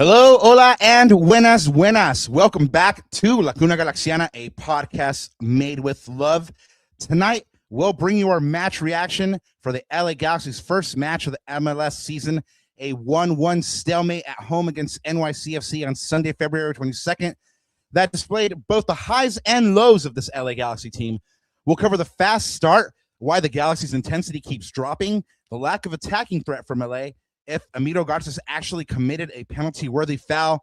Hello, hola, and buenas, buenas. Welcome back to La Cuna Galaxiana, a podcast made with love. Tonight, we'll bring you our match reaction for the LA Galaxy's first match of the MLS season, a 1-1 stalemate at home against NYCFC on Sunday, February 22nd, that displayed both the highs and lows of this LA Galaxy team. We'll cover the fast start, why the Galaxy's intensity keeps dropping, the lack of attacking threat from LA, if Emiro Garces actually committed a penalty-worthy foul,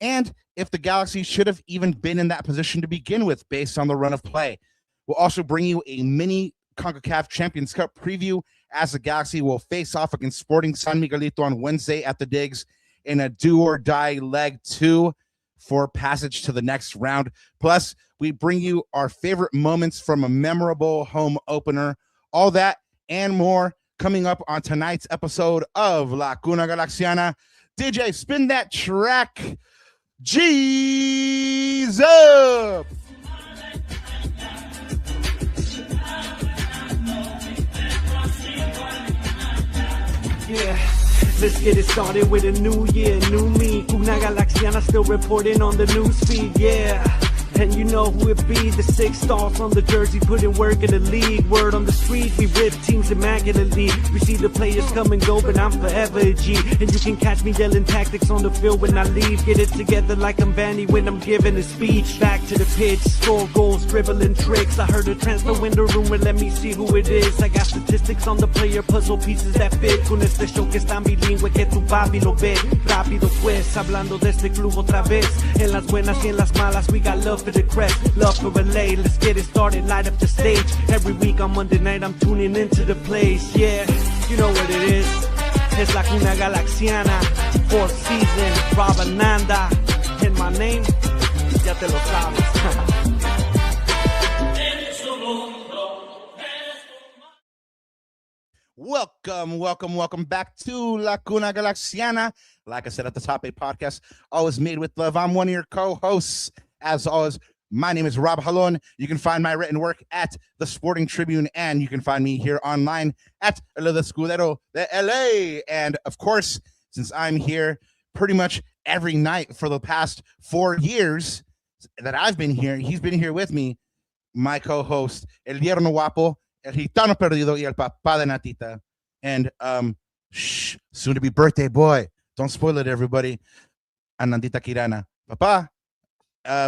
and if the Galaxy should have even been in that position to begin with based on the run of play. We'll also bring you a mini Concacaf Champions Cup preview as the Galaxy will face off against Sporting San Miguelito on Wednesday at the Digs in a do-or-die leg 2 for passage to the next round. Plus, we bring you our favorite moments from a memorable home opener. All that and more coming up on tonight's episode of La Cuna Galaxiana. DJ, spin that track. G's up! Yeah, let's get it started with a new year, new me. Cuna Galaxiana still reporting on the news feed, yeah. And you know who it be, the 6 stars from the jersey, putting work in the league. Word on the street, we rip teams immaculately. We see the players come and go, but I'm forever a G. And you can catch me yelling tactics on the field when I leave. Get it together like I'm Vanny when I'm giving a speech. Back to the pitch, score goals, dribbling tricks. I heard a transfer window rumor, let me see who it is. I got statistics on the player, puzzle pieces that fit. Con este show que es tan bilingüe que tu papi lo ve. Rápido pues, hablando de este club otra vez. En las buenas y en las malas, we got love for the crest, love for LA. Let's get it started, light up the stage. Every week on Monday night I'm tuning into the place. Yeah, you know what it is. It's La Cuna Galaxiana, 4th season, Rob Ananda. And my name, ya te lo sabes. Welcome back to La Cuna Galaxiana. Like I said at the top, a podcast always made with love. I'm one of your co-hosts. As always, my name is Rob Jalon. You can find my written work at the Sporting Tribune, and you can find me here online at El Escudero de LA. And of course, since I'm here pretty much every night for the past 4 years that I've been here, he's been here with me, my co-host, El Yerno Guapo, El Gitano Perdido y El Papá de Natita. And soon to be birthday boy. Don't spoil it, everybody. Anandita Kirana. Papa.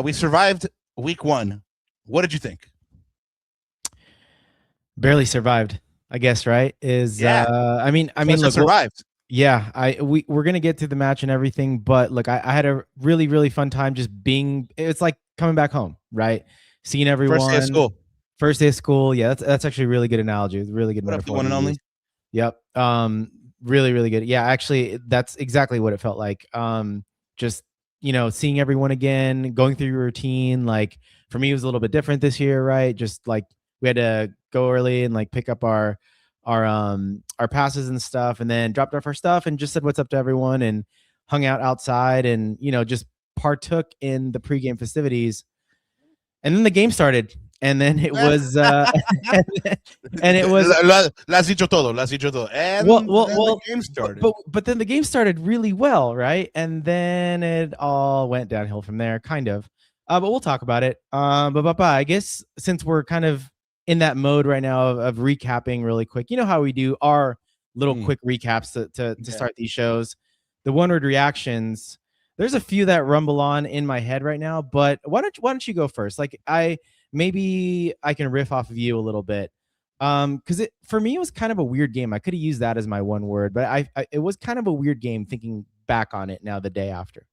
We survived week 1. What did you think? Barely survived, I guess, right? I mean, look, survived. Yeah, we're gonna get to the match and everything, but look, I had a really, really fun time just being. It's like coming back home, right? Seeing everyone. First day of school. First day of school. Yeah, that's actually a really good analogy. It's a really good metaphor. One and only. Yep. Really, really good. Yeah, actually, that's exactly what it felt like. Just, you know, seeing everyone again, going through your routine. Like for me, it was a little bit different this year, right? Just like we had to go early and like pick up our passes and stuff, and then dropped off our stuff and just said what's up to everyone and hung out outside and, you know, just partook in the pregame festivities. And then the game started. And then it was, and it was. Las dicho todo. And well, the game started. But then the game started really well, right? And then it all went downhill from there, kind of. But we'll talk about it. But Papa, I guess since we're kind of in that mode right now of recapping really quick, you know how we do our little quick recaps to start these shows. The one-word reactions. There's a few that rumble on in my head right now, but why don't you go first? Like maybe I can riff off of you a little bit. Because for me, it was kind of a weird game. I could have used that as my one word, but it was kind of a weird game thinking back on it now the day after.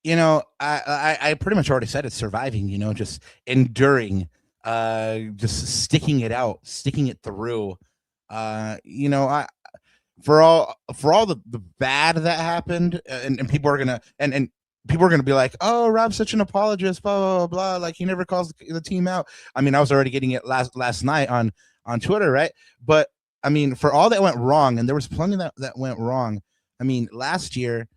You know, I pretty much already said it, surviving, you know, just enduring, just sticking it out, sticking it through. You know, for all the bad that happened, and people are gonna and people are gonna be like, oh, Rob's such an apologist, blah blah blah, blah. Like he never calls the team out. I mean, I was already getting it last night on Twitter, right? But I mean, for all that went wrong, and there was plenty that went wrong. I mean, last year,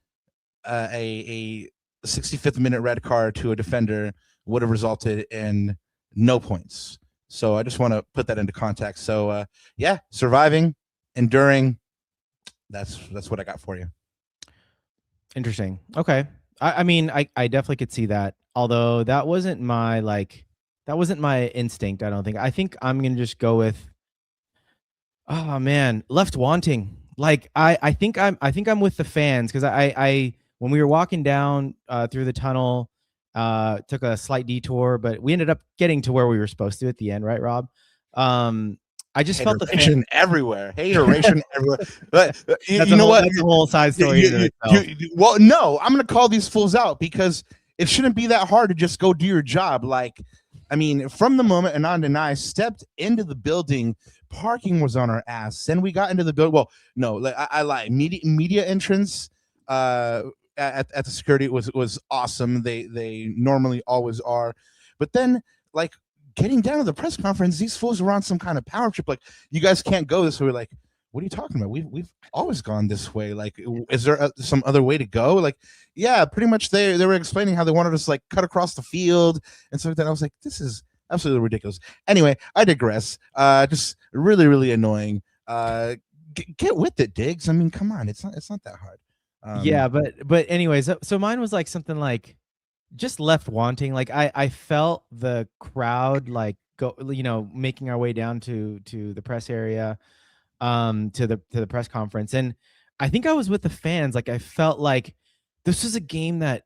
a 65th minute red card to a defender would have resulted in no points. So I just want to put that into context. So yeah, surviving, enduring. That's what I got for you. Interesting. Okay. I mean, I definitely could see that. Although that wasn't my instinct, I don't think. I think I'm gonna just go with, oh man, left wanting. Like I think I'm with the fans because I when we were walking down through the tunnel, took a slight detour, but we ended up getting to where we were supposed to at the end, right, Rob? I just felt the Hateration everywhere. Hateration everywhere. But you know what? That's a whole side story. Well, no, I'm going to call these fools out because it shouldn't be that hard to just go do your job. Like, I mean, from the moment Anand and I stepped into the building, parking was on our ass. Then we got into the building. Well, no, like, I lie. Media entrance at the security was awesome. They normally always are. But then, like, getting down to the press conference, these fools were on some kind of power trip. Like, you guys can't go this way. We're like, what are you talking about? We've always gone this way. Like, is there some other way to go? Like, yeah, pretty much they were explaining how they wanted us to, like, cut across the field and stuff like that. I was like, this is absolutely ridiculous. Anyway, I digress. Just really, really annoying. Get with it, Diggs. I mean, come on, it's not that hard. Yeah, but anyways, so mine was like something like just left wanting. Like I felt the crowd like go, making our way down to the press area, to the press conference, and I think I was with the fans. Like I felt like this was a game that,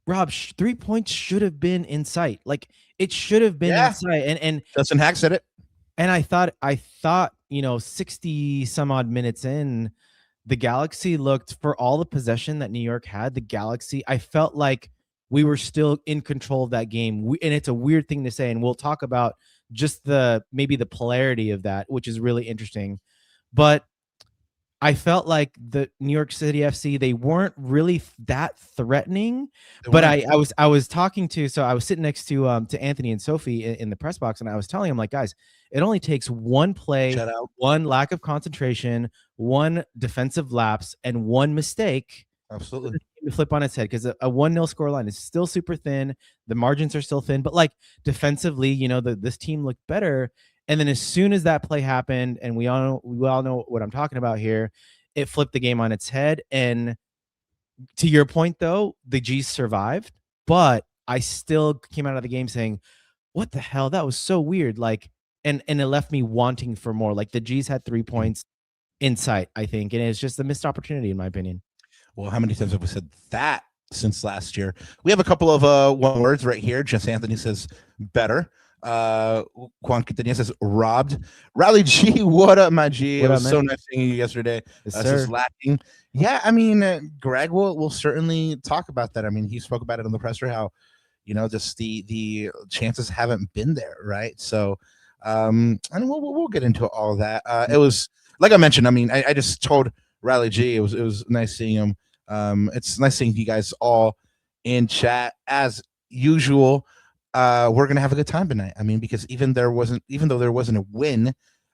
Rob, 3 points should have been in sight. Like it should have been in sight. And Justin Haak said it. And I thought 60 some odd minutes in, the Galaxy looked, for all the possession that New York had, the Galaxy, I felt like we were still in control of that game. And it's a weird thing to say, and we'll talk about just maybe the polarity of that, which is really interesting. But I felt like the New York City FC, they weren't really that threatening. But I was talking to, so I was sitting next to Anthony and Sophie in the press box, and I was telling them, like, guys, it only takes one play, one lack of concentration, one defensive lapse, and one mistake. Absolutely. To flip on its head, because a 1-0 scoreline is still super thin. The margins are still thin, but like defensively, this team looked better. And then as soon as that play happened, and we all know what I'm talking about here, it flipped the game on its head. And to your point, though, the G's survived, but I still came out of the game saying, what the hell? That was so weird. Like, and it left me wanting for more. Like the G's had 3 points in sight, I think. And it's just a missed opportunity, in my opinion. Well, how many times have we said that since last year? We have a couple of one words right here. Jess Anthony says better. Juan Coutinho says robbed. Rally G, what up, my G? It was so nice seeing you yesterday. Yes, just lacking. Yeah, I mean, Greg will certainly talk about that. I mean, he spoke about it on the presser, how just the chances haven't been there, right? So, and we'll get into all of that. It was, like I mentioned, I mean, I just told Rally G it was nice seeing him. It's nice seeing you guys all in chat as usual. We're gonna have a good time tonight. I mean, because even though there wasn't a win,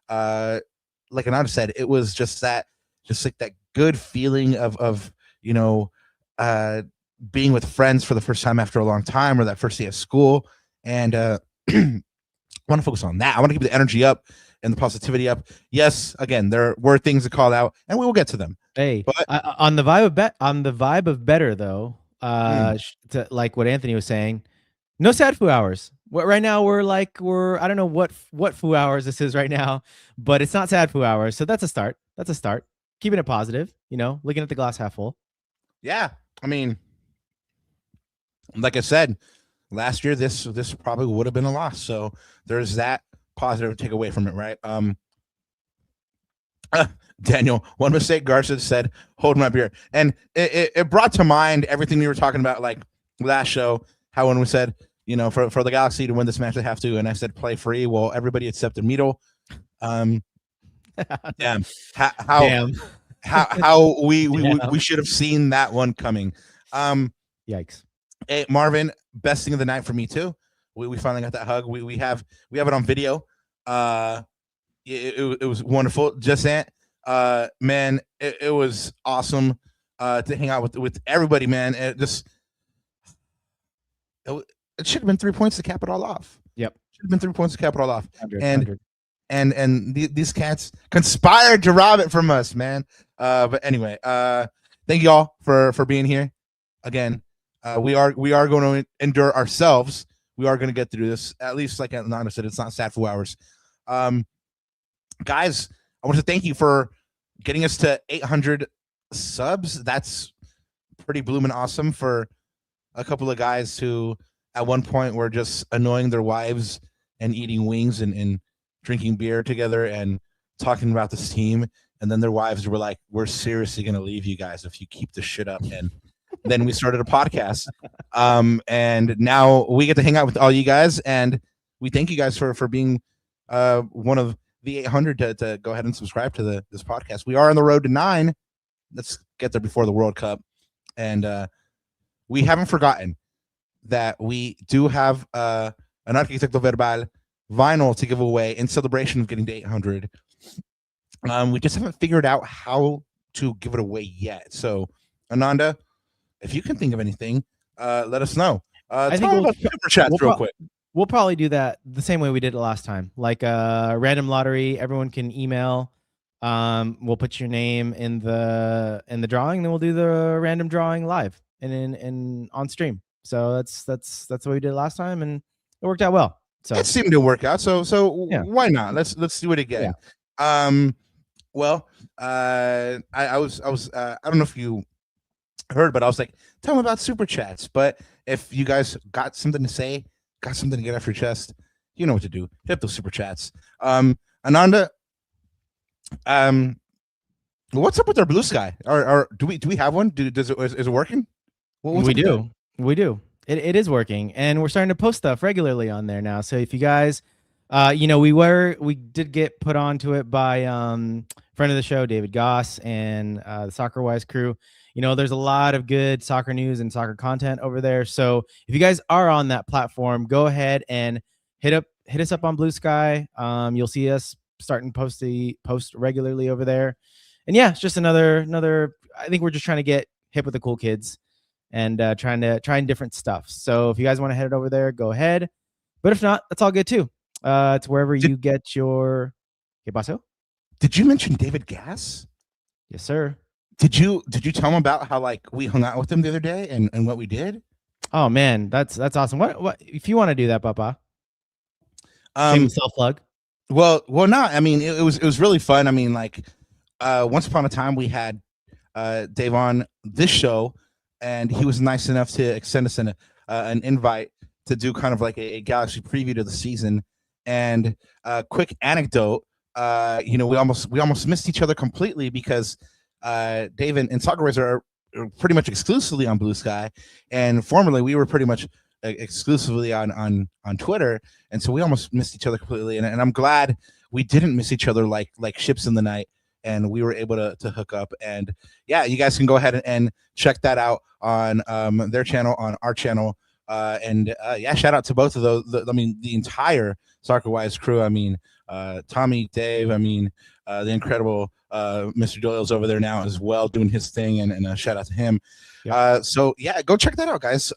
like Ananda said, it was just like that good feeling of being with friends for the first time after a long time, or that first day of school. And I want to focus on that. I want to keep the energy up and the positivity up. Yes, again, there were things to call out, and we will get to them. Hey, but on the vibe of better though, to, like what Anthony was saying, no sad foo hours. Right now we're I don't know what foo hours this is right now, but it's not sad foo hours. So that's a start. Keeping it positive, looking at the glass half full. Yeah, I mean, like I said, last year this probably would have been a loss. So there's that positive take away from it, right? Daniel, one mistake Garces said, hold my beer. And it brought to mind everything we were talking about, like last show, how when we said, for the Galaxy to win this match, they have to, and I said play free. Well, everybody except Emiro. Damn. How we should have seen that one coming. Yikes. Hey, Marvin, best thing of the night for me too. We finally got that hug. We have it on video. It was wonderful. Just man, it was awesome to hang out with everybody, man. It should have been 3 points to cap it all off. Yep. Should have been 3 points to cap it all off. 100. And these cats conspired to rob it from us, man. But anyway, thank you all for being here. Again, we are going to endure ourselves. We are going to get through this. At least, like Nana said, it's not sad for hours. Guys, I want to thank you for getting us to 800 subs. That's pretty blooming awesome for a couple of guys who at one point were just annoying their wives and eating wings and drinking beer together and talking about this team. And then their wives were like, we're seriously going to leave you guys if you keep this shit up. And then we started a podcast. And now we get to hang out with all you guys. And we thank you guys for being one of the 800 to go ahead and subscribe to this podcast. We are on the road to 9. Let's get there before the World Cup. And we haven't forgotten that we do have an Arquitecto Verbal vinyl to give away in celebration of getting to 800. We just haven't figured out how to give it away yet. So, Ananda, if you can think of anything, let us know. I think about super chats real quick. We'll probably do that the same way we did it last time, like a random lottery. Everyone can email. We'll put your name in the drawing, then we'll do the random drawing live and on stream. So that's what we did last time, and it worked out well. So it seemed to work out. So yeah. Why not? Let's do it again. Yeah. Well, I was I don't know if you heard, but I was like, tell them about super chats. But if you guys got something to say, got something to get off your chest, you know what to do. Hit those super chats. Ananda, what's up with our Blue Sky? Or do we have one? Is it working? We do. It is working, and we're starting to post stuff regularly on there now. So if you guys, we did get put onto it by friend of the show, David Goss, and the Soccer Wise crew. There's a lot of good soccer news and soccer content over there. So if you guys are on that platform, go ahead and hit us up on Blue Sky. You'll see us starting to post regularly over there. And yeah, it's just another. I think we're just trying to get hip with the cool kids and trying different stuff. So if you guys want to head over there, go ahead. But if not, that's all good too. It's wherever you get your. ¿Qué pasó? Did you mention David Gass? Yes, sir. Did you tell him about how like we hung out with him the other day and what we did? Oh man, that's awesome. What if you want to do that, Papa? Self plug. Well, no. I mean, it was really fun. I mean, like once upon a time we had Dave on this show, and he was nice enough to extend us an invite to do kind of like a Galaxy preview to the season. And quick anecdote, we almost missed each other completely because Dave and Soccerwise are pretty much exclusively on Blue Sky, and formerly we were pretty much exclusively on Twitter, and so we almost missed each other completely. And I'm glad we didn't miss each other like ships in the night, and we were able to hook up. And yeah, you guys can go ahead and check that out on their channel, on our channel. Shout out to both of those. The entire Soccer Wise crew. I mean, Tommy, Dave. I mean, the incredible Mr. Doyle's over there now as well, doing his thing, and a shout out to him. Yep. So yeah, go check that out, guys.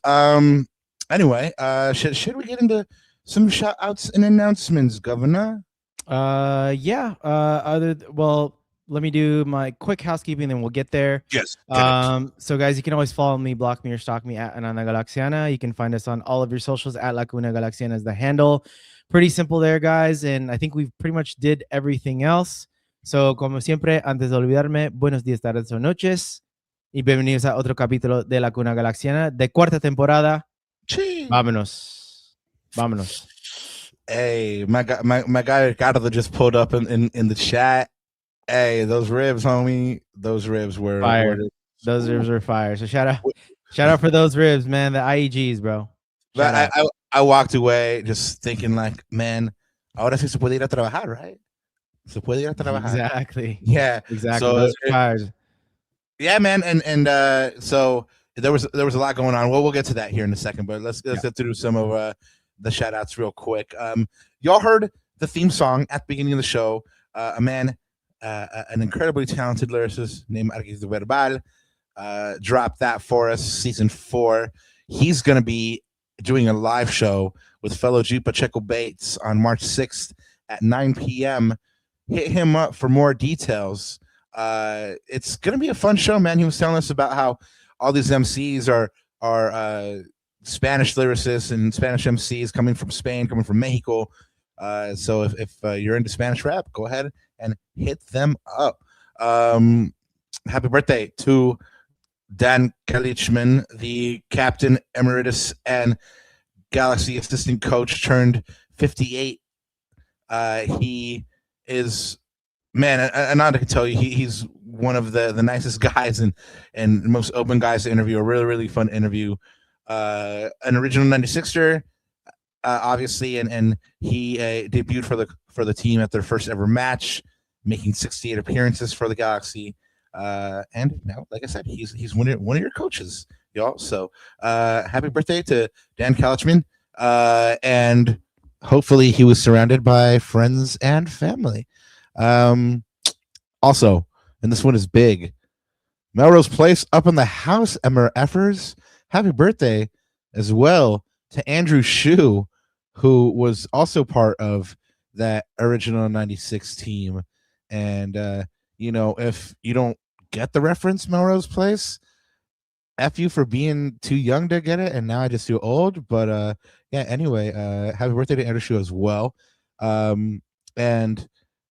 Anyway, should we get into some shout outs and announcements, Governor? Let me do my quick housekeeping, then we'll get there. Yes. So guys, you can always follow me, block me, or stalk me at Cuna Galaxiana. You can find us on all of your socials at La Cuna Galaxiana is the handle. Pretty simple there, guys. And I think we've pretty much did everything else. So, como siempre, antes de olvidarme, buenos días, tardes o noches. Y bienvenidos a otro capítulo de La Cuna Galaxiana de cuarta temporada. Sí. Vámonos. Hey, my guy Ricardo just pulled up in the chat. Hey, those ribs, homie. Those ribs were fire. Those ribs were fire. So shout out for those ribs, man. The IEGs, bro. But I walked away just thinking like, man, ahora sí se puede ir a trabajar, right? Se puede ir a trabajar. Exactly. Yeah. Exactly. So those are fires. Yeah, man. And so there was a lot going on. Well, we'll get to that here in a second, but let's get through some of the shout outs real quick. Y'all heard the theme song at the beginning of the show. An incredibly talented lyricist named Arquitecto Verbal dropped that for us, season 4. He's going to be doing a live show with fellow G Pacheco Bates on March 6th at 9 p.m. Hit him up for more details. It's gonna be a fun show, man. He was telling us about how all these MCs are Spanish lyricists and Spanish MCs coming from Spain, coming from Mexico. So if you're into Spanish rap, go ahead and hit them up. Happy birthday to Dan Kalichman, the captain emeritus and Galaxy assistant coach, turned 58. He is, man, Ananda can tell you he's one of the nicest guys and most open guys to interview. A really, really fun interview. An original 96er, obviously, and he debuted for the team at their first ever match, making 68 appearances for the Galaxy. And now, like I said, he's one of your coaches, y'all. So happy birthday to Dan Kalichman. And hopefully he was surrounded by friends and family. Also, and this one is big, Melrose Place up in the house, Emmer Effers. Happy birthday as well to Andrew Shue, who was also part of that original 96 team. And, if you don't get the reference, Melrose Place, F you for being too young to get it. And now I just feel old. But anyway, happy birthday to Andrew Shue as well. And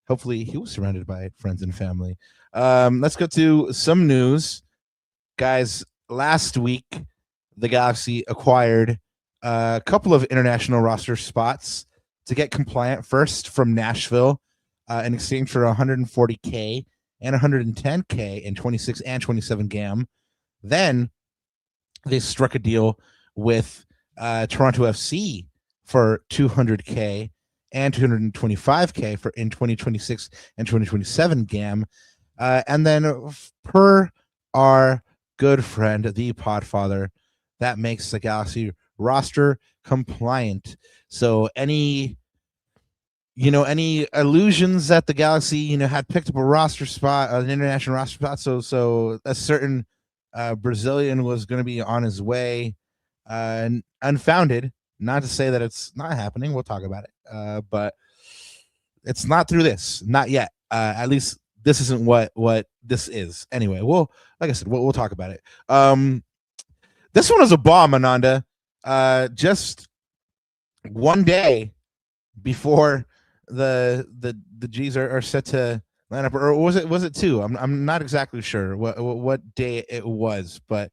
hopefully he was surrounded by friends and family. Let's go to some news. Guys, last week, the Galaxy acquired a couple of international roster spots to get compliant, first from Nashville in exchange for $140K and $110K in 26 and 27 GAM. Then they struck a deal with Toronto FC for $200K and $225K for in 2026 and 2027 GAM. And then per our good friend, the Podfather, that makes the Galaxy roster compliant. So any illusions that the Galaxy, had picked up a roster spot, an international roster spot, so a certain Brazilian was going to be on his way, unfounded. Not to say that it's not happening. We'll talk about it, but it's not through this, not yet. At least this isn't what this is. Anyway, like I said, we'll talk about it. This one is a bomb, Ananda. Just one day before the G's are set to line up, or was it two? I'm not exactly sure what day it was, but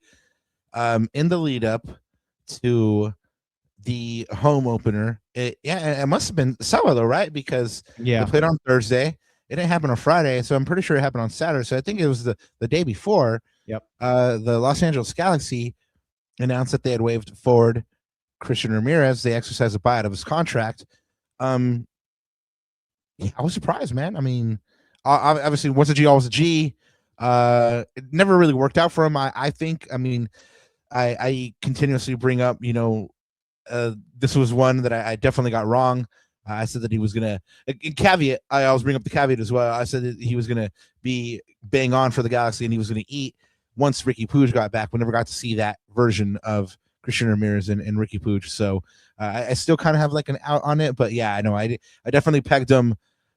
in the lead up to the home opener, it must have been Sábado, right? Because they played on Thursday. It didn't happen on Friday, so I'm pretty sure it happened on Saturday. So I think it was the day before. Yep. The Los Angeles Galaxy announced that they had waived forward Christian Ramirez. They exercised a buyout of his contract. I was surprised, man. I mean, obviously, once a G, always a G. It never really worked out for him. I think. I mean, I continuously bring up, this was one that I definitely got wrong. I said that he was gonna. Caveat. I always bring up the caveat as well. I said that he was gonna be bang on for the Galaxy, and he was gonna eat. Once Ricky Puig got back, we never got to see that version of Christian Ramirez and Ricky Puig. So I still kind of have like an out on it, but yeah, I know I definitely pegged him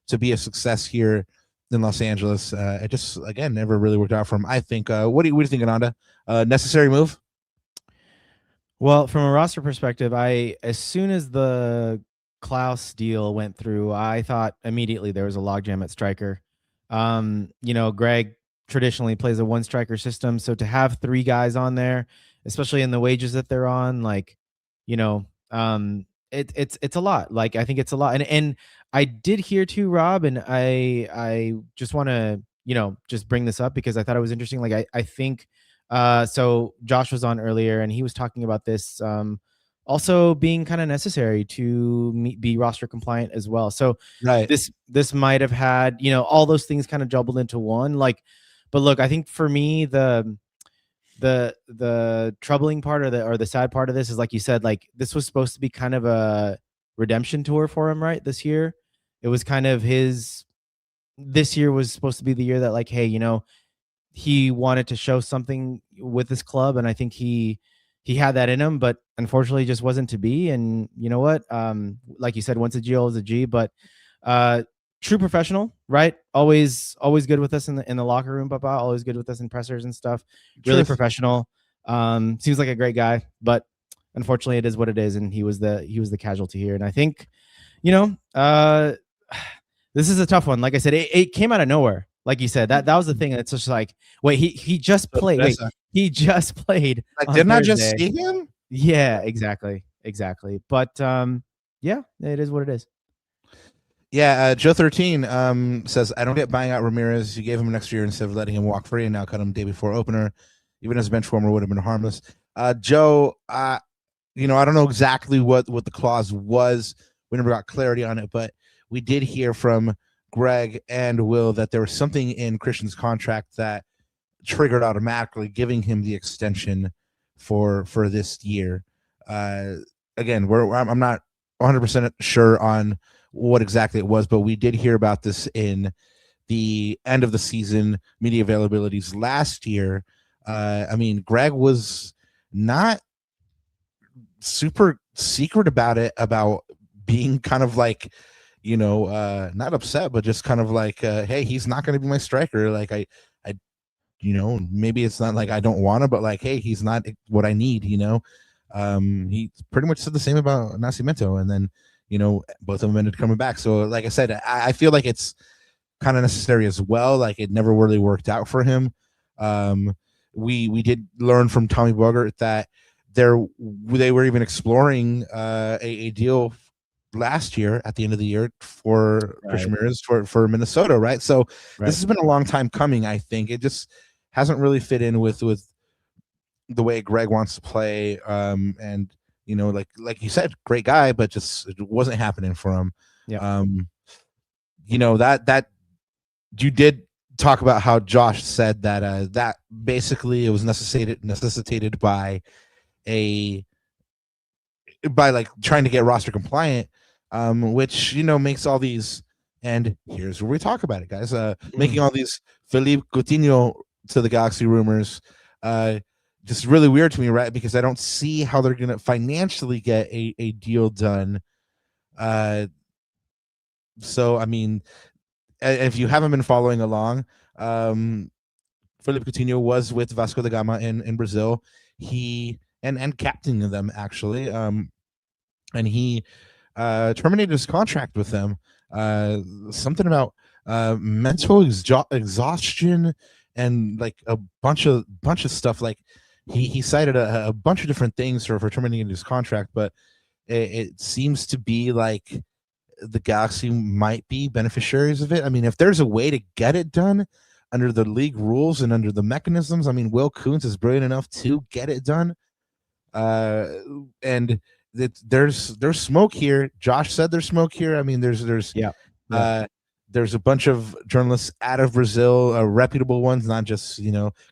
to be a success here in Los Angeles. It just, again, never really worked out for him, I think. What do you think, Ananda? Necessary move? Well, from a roster perspective, as soon as the Klaus deal went through, I thought immediately there was a logjam at striker. Greg traditionally plays a one striker system, so to have three guys on there, especially in the wages that they're on, it's a lot. Like, I think it's a lot. And I did hear too, Rob, and I just want to, just bring this up because I thought it was interesting. Like, I think, so Josh was on earlier and he was talking about this, also being kind of necessary to be roster compliant as well. So right. This might have had, all those things kind of jumbled into one. But look, I think for me, the troubling part or the sad part of this is, like you said, like, this was supposed to be kind of a redemption tour for him, right? This year, it was kind of this year was supposed to be the year that, like, hey, he wanted to show something with this club. And I think he had that in him, but unfortunately just wasn't to be. And you know what? Like you said, once a G, always a G, but true professional, right? Always good with us in the locker room, Papa. Always good with us in pressers and stuff. Really Truth. professional. Seems like a great guy, but unfortunately, it is what it is, and he was the casualty here. And I think, this is a tough one. Like I said, it came out of nowhere. Like you said, that was the thing. It's just like, wait, he just played. Wait, he just played. Like, didn't I just see him? Yeah, exactly. But yeah, it is what it is. Yeah, Joe 13 says, I don't get buying out Ramirez. You gave him an extra year instead of letting him walk free, and now cut him day before opener. Even as a bench warmer would have been harmless. Joe, I don't know exactly what the clause was. We never got clarity on it, but we did hear from Greg and Will that there was something in Christian's contract that triggered automatically, giving him the extension for this year. Again, I'm not 100% sure on what exactly it was, but we did hear about this in the end of the season media availabilities last year. I mean, Greg was not super secret about it, about being kind of like, not upset, but just kind of like, hey, he's not going to be my striker. Like, I maybe it's not like I don't want to, but like, hey, he's not what I need. He pretty much said the same about Nascimento, and then both of them ended coming back. So like I said, I feel like it's kind of necessary as well. Like, it never really worked out for him. We did learn from Tommy Bogert that they were even exploring a deal last year at the end of the year for Christian Ramirez for Minnesota, right? So this has been a long time coming. I think it just hasn't really fit in with the way Greg wants to play. And like you said, great guy, but just it wasn't happening for him. Yeah. That you did talk about how Josh said that that basically it was necessitated by like trying to get roster compliant, which makes all these, and here's where we talk about it, guys, making all these Philippe Coutinho to the Galaxy rumors just really weird to me, right? Because I don't see how they're gonna financially get a deal done. So I mean, if you haven't been following along, Philippe Coutinho was with Vasco da Gama in Brazil. He and captaining them, actually, and he terminated his contract with them. Something about mental exhaustion and like a bunch of stuff. Like he cited a bunch of different things for terminating his contract, but it seems to be like the Galaxy might be beneficiaries of it. I mean, if there's a way to get it done under the league rules and under the mechanisms, I mean, Will Kuntz is brilliant enough to get it done. And there's smoke here. Josh said there's smoke here. I mean, there's there's a bunch of journalists out of Brazil, reputable ones, not just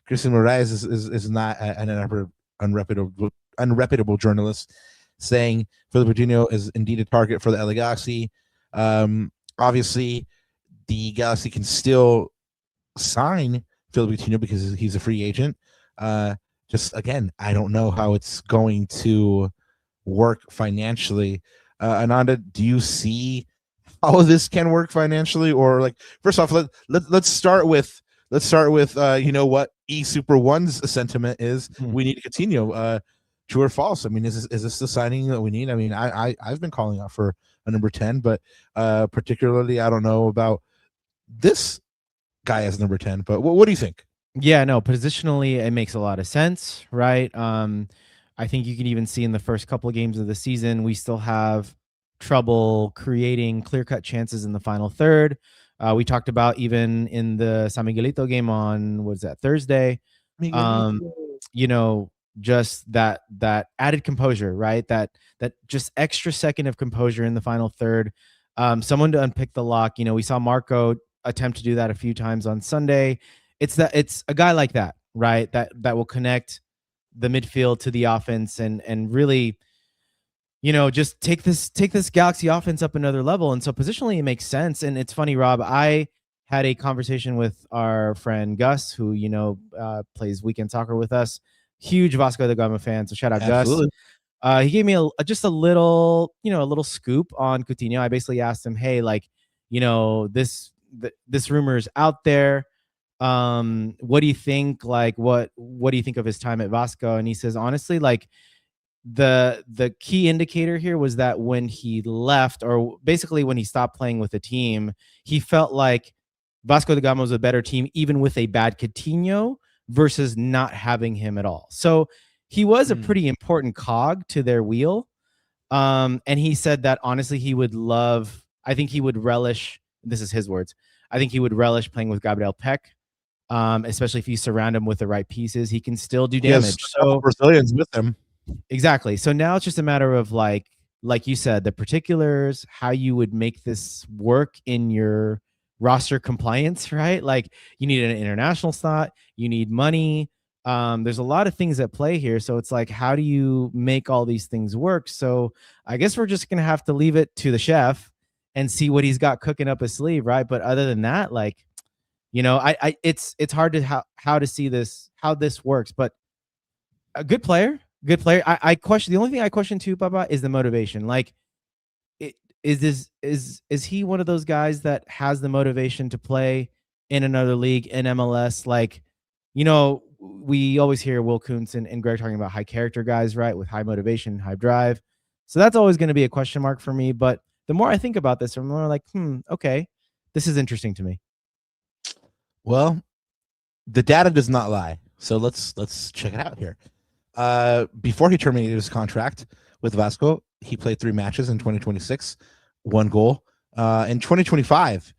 Christian Moraes is not an unreputable journalist, saying Philippe Coutinho is indeed a target for the LA Galaxy. Obviously, the Galaxy can still sign Philippe Coutinho because he's a free agent. Just again, I don't know how it's going to work financially. Ananda, do you see how this can work financially? Or like, first off, let's start with what E Super One's sentiment is. We need Coutinho. True or false? I mean, is this the signing that we need? I mean, I've been calling out for a number 10, but particularly I don't know about this guy as number 10. But what do you think? Yeah, no, positionally it makes a lot of sense, right? I think you can even see in the first couple of games of the season, we still have trouble creating clear-cut chances in the final third. We talked about even in the San Miguelito game on, what was that, Thursday? Just that added composure, right? That just extra second of composure in the final third. Someone to unpick the lock. We saw Marco attempt to do that a few times on Sunday. It's a guy like that, right? That will connect the midfield to the offense and really, just take this Galaxy offense up another level. And so positionally it makes sense. And it's funny, Rob, I had a conversation with our friend Gus, who, plays weekend soccer with us. Huge Vasco da Gama fan. So shout out Gus. He gave me just a little scoop on Coutinho. I basically asked him, hey, like, this rumor is out there. What do you think? Like, what do you think of his time at Vasco? And he says, honestly, like, the key indicator here was that when he left, or basically when he stopped playing with the team, he felt like Vasco da Gama was a better team, even with a bad Coutinho, versus not having him at all. So he was a pretty important cog to their wheel. And he said that honestly, I think he would relish, this is his words, I think he would relish playing with Gabriel Peck, especially if you surround him with the right pieces. He can still do damage. So Brazilians with him. Exactly. So now it's just a matter of like you said, the particulars, how you would make this work in your roster compliance, right? Like, you need an international slot, you need money. There's a lot of things at play here. So it's like, how do you make all these things work? So I guess we're just going to have to leave it to the chef and see what he's got cooking up his sleeve, right? But other than that, like, it's hard to how to see this, how this works. But a good player. I question, the only thing I question too, Papa, is the motivation. Like, is he one of those guys that has the motivation to play in another league in MLS? Like, we always hear Will Kuntz and Greg talking about high character guys, right? With high motivation, high drive. So that's always going to be a question mark for me. But the more I think about this, I'm more like, okay, this is interesting to me. Well, the data does not lie. So let's check it out here. Before he terminated his contract with Vasco, he played 3 matches in 2026, 1 goal. In 2025,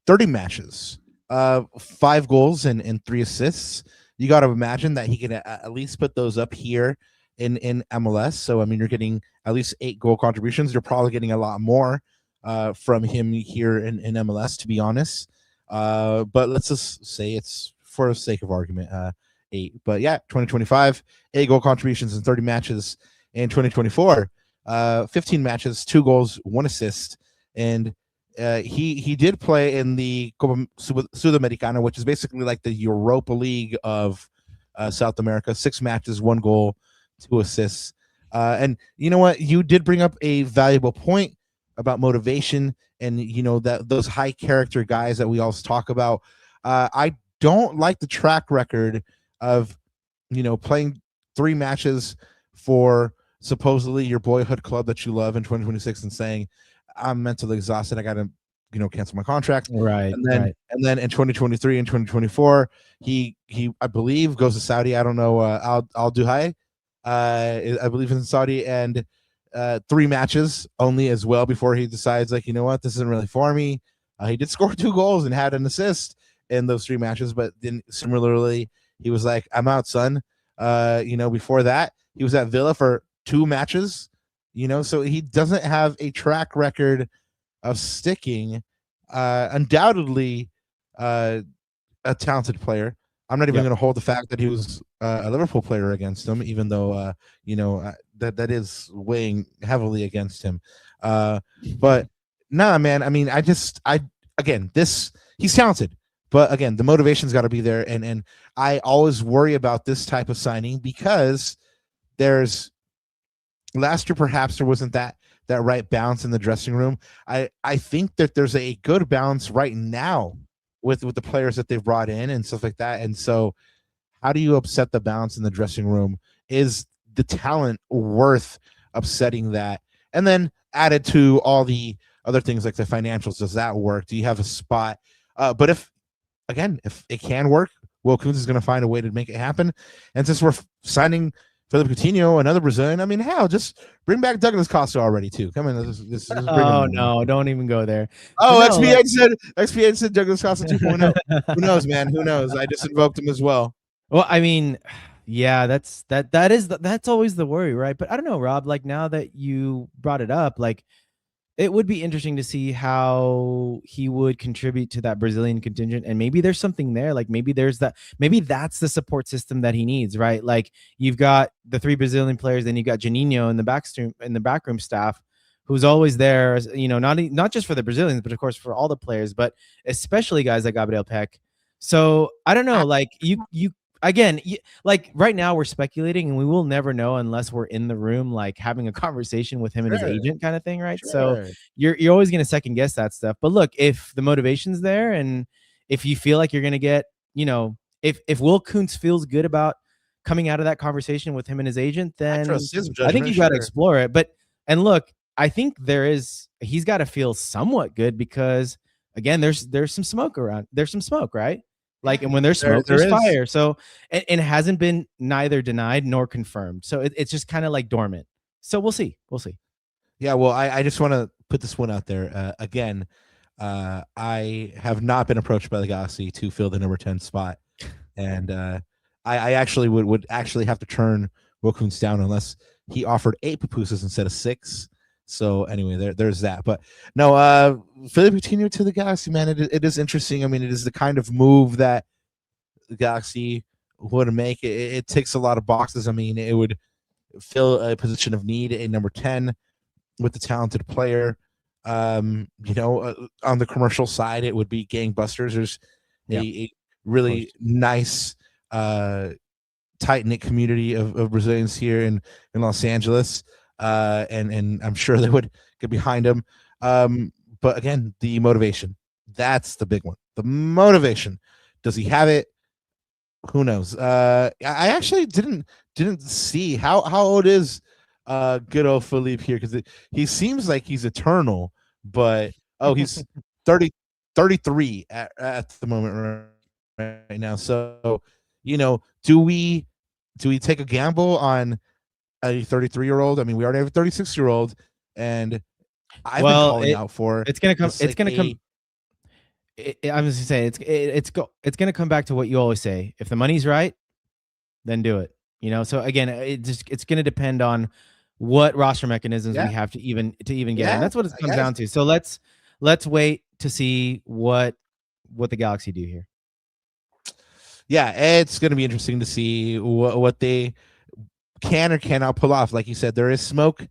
30 matches, 5 goals and 3 assists. You got to imagine that he can at least put those up here in MLS. So, I mean, you're getting at least 8 goal contributions. You're probably getting a lot more from him here in MLS, to be honest. But let's just say it's for the sake of argument, 8. But yeah, 2025, 8 goal contributions in 30 matches. In 2024, 15 matches, 2 goals, 1 assist. And he did play in the Copa Sudamericana, which is basically like the Europa League of South America. 6 matches, 1 goal, 2 assists. And you know what? You did bring up a valuable point about motivation and, that those high character guys that we always talk about. I don't like the track record of, playing 3 matches for supposedly your boyhood club that you love in 2026 and saying, I'm mentally exhausted, I gotta cancel my contract, right? And then in 2023 and 2024 he I believe goes to Saudi. I don't know, Al Duhai, I believe in Saudi, and 3 matches only as well before he decides, like, what, this isn't really for me. He did score 2 goals and had an assist in those 3 matches, but then similarly he was like, I'm out, son. Before that he was at Villa for 2 matches, so he doesn't have a track record of sticking. Undoubtedly a talented player. I'm not even going to hold the fact that he was a Liverpool player against him, even though that is weighing heavily against him. But nah, man, I mean, he's talented, but again, the motivation's got to be there, and I always worry about this type of signing because last year perhaps there wasn't that right balance in the dressing room. I think that there's a good balance right now with the players that they've brought in and stuff like that. And so how do you upset the balance in the dressing room? Is the talent worth upsetting that? And then added to all the other things like the financials, does that work? Do you have a spot? But if it can work, Will Kuntz is going to find a way to make it happen. And since we're signing Philip Coutinho, another Brazilian, I mean, just bring back Douglas Costa already too. Come on, let's bring him no, don't even go there. Oh, XPN said Douglas Costa 2.0. Who knows, man? Who knows? I just invoked him as well. Well, I mean, yeah, that's always the worry, right? But I don't know, Rob. Like, now that you brought it up, like, it would be interesting to see how he would contribute to that Brazilian contingent. And maybe there's something there. Like, maybe that's the support system that he needs, right? Like, you've got the 3 Brazilian players, then you've got Juninho in the backroom staff, who's always there, not just for the Brazilians, but of course for all the players, but especially guys like Gabriel Peck. So I don't know, like, again, like right now we're speculating and we will never know unless we're in the room, like having a conversation with him and his agent kind of thing, right? So you're always going to second guess that stuff. But look, if the motivation's there and if you feel like you're going to get, you know, if Will Kuntz feels good about coming out of that conversation with him and his agent, then I think you got to explore it. But, and look, I think he's got to feel somewhat good because again, there's some smoke around. There's some smoke, right? Like, and when there's smoke, there's fire. So, and it hasn't been neither denied nor confirmed. So it's just kind of like dormant. So we'll see. We'll see. Yeah. Well, I just want to put this one out there. Again, I have not been approached by the Galaxy to fill the number 10 spot. And I actually would actually have to turn Will Kuntz down unless he offered 8 pupusas instead of 6. So anyway, there's that. But no, Philippe Coutinho to the Galaxy, man, it is interesting. I mean, it is the kind of move that the Galaxy would make. It ticks a lot of boxes. I mean, it would fill a position of need, a number 10 with the talented player. You know, on the commercial side, it would be gangbusters. There's a really nice, tight-knit community of Brazilians here in Los Angeles. And I'm sure they would get behind him. But again, the motivation, that's the big one. The motivation. Does he have it? Who knows? I actually didn't see how old is good old Philippe here, because he seems like he's eternal, but he's 33 at the moment right now. So, you know, do we take a gamble on a 33-year-old? I mean, we already have a 36-year-old, and I've been calling out for it's gonna come. It's gonna come. I'm just gonna say it's gonna come back to what you always say. If the money's right, then do it. You know. So again, it's gonna depend on what roster mechanisms we have to even get. And that's what it comes down to. So let's wait to see what the Galaxy do here. Yeah, it's gonna be interesting to see what they can or cannot pull off. Like you said, there is smoke,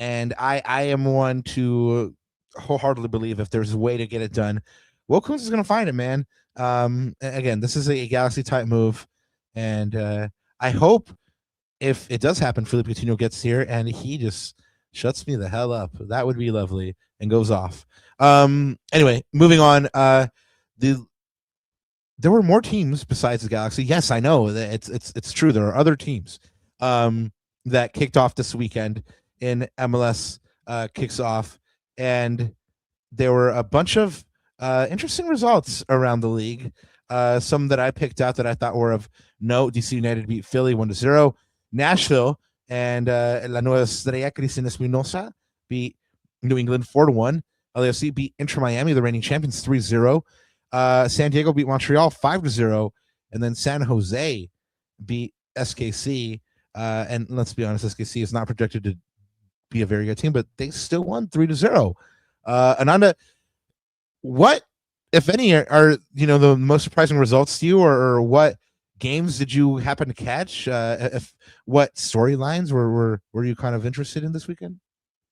and I am one to wholeheartedly believe if there's a way to get it done, Will Kuntz is going to find it, man. Again, this is a Galaxy type move, and I hope if it does happen, Philippe Coutinho gets here and he just shuts me the hell up. That would be lovely, and goes off. Anyway, moving on. There were more teams besides the Galaxy. Yes, I know that it's true. There are other teams that kicked off this weekend in MLS kicks off, and there were a bunch of interesting results around the league. Some that I picked out that I thought were of note. DC United beat Philly 1-0. Nashville and La Nueva Estrella Cristina Espinosa beat New England 4-1. LAFC beat Inter Miami, the reigning champions, 3-0. San Diego beat Montreal 5-0, and then San Jose beat SKC. And let's be honest, SKC is not projected to be a very good team, but they still won 3-0. Ananda, what, if any, are the most surprising results to you, or what games did you happen to catch? What storylines were you kind of interested in this weekend?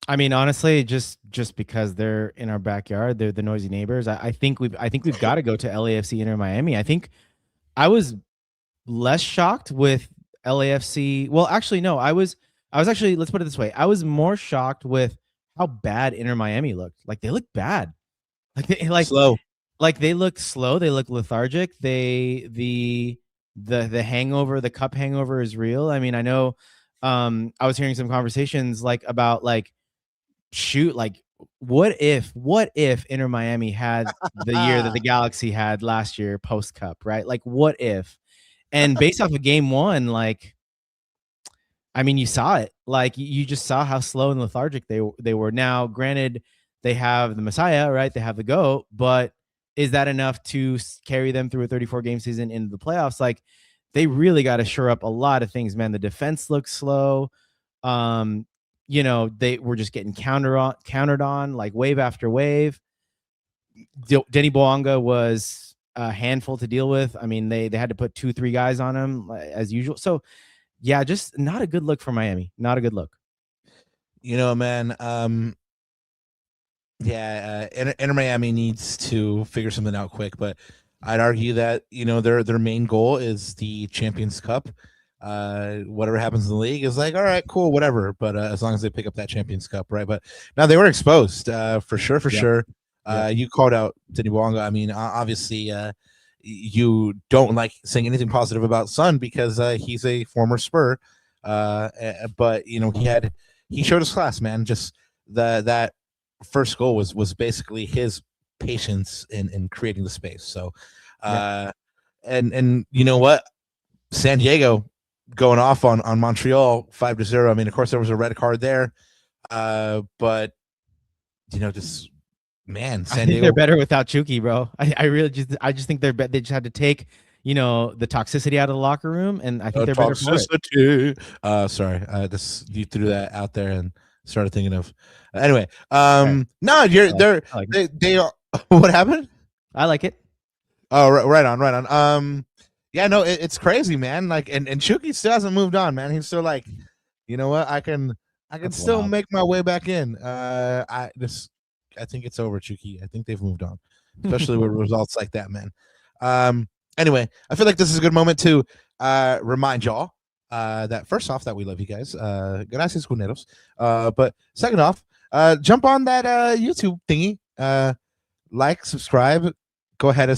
I mean, honestly, just because they're in our backyard, they're the noisy neighbors. I think we've got to go to LAFC Inter Miami. I think I was less shocked with LAFC. Well, actually, no. I was actually, let's put it this way. I was more shocked with how bad Inter Miami looked. Like, they looked bad. Like slow. Like, they look slow. They look lethargic. The hangover, the cup hangover is real. I mean, I know. I was hearing some conversations about shoot, what if Inter Miami had the year that the Galaxy had last year post cup, right? Like, what if? And based off of game one, I mean, you saw it. Like, you just saw how slow and lethargic they were. Now, granted, they have the Messiah, right? They have the GOAT, but is that enough to carry them through a 34-game season into the playoffs? Like, they really got to shore up a lot of things, man. The defense looks slow. They were just getting countered on like wave after wave. Denny Boanga was a handful to deal with. I mean, they had to put 2-3 guys on him as usual. So, yeah, just not a good look for Miami. Not a good look. Man. Inter Miami needs to figure something out quick. But I'd argue that their main goal is the Champions Cup. Whatever happens in the league is like, all right, cool, whatever. But as long as they pick up that Champions Cup, right? But now they were exposed for sure, sure. You called out Denny Bouanga. I mean, obviously, you don't like saying anything positive about Son because he's a former Spur. But he showed his class, man. Just that first goal was basically his patience in creating the space. So, and you know what, San Diego going off on Montreal 5-0. I mean, of course there was a red card there, but just man, San I think Diego, they're better without Chucky, bro. I just think they just had to take the toxicity out of the locker room, and I think they're better for it. Sorry, you threw that out there and started thinking of anyway. No, they are. What happened? I like it. Oh, right on. Yeah, no, it's crazy, man. Like, and Chucky still hasn't moved on, man. He's still like, you know what? I can still make my way back in. I think it's over, Chucky. I think they've moved on, especially with results like that, man. Anyway, I feel like this is a good moment to remind y'all that first off that we love you guys. Gracias, cuneros. But second off, jump on that YouTube thingy. Like, subscribe, go ahead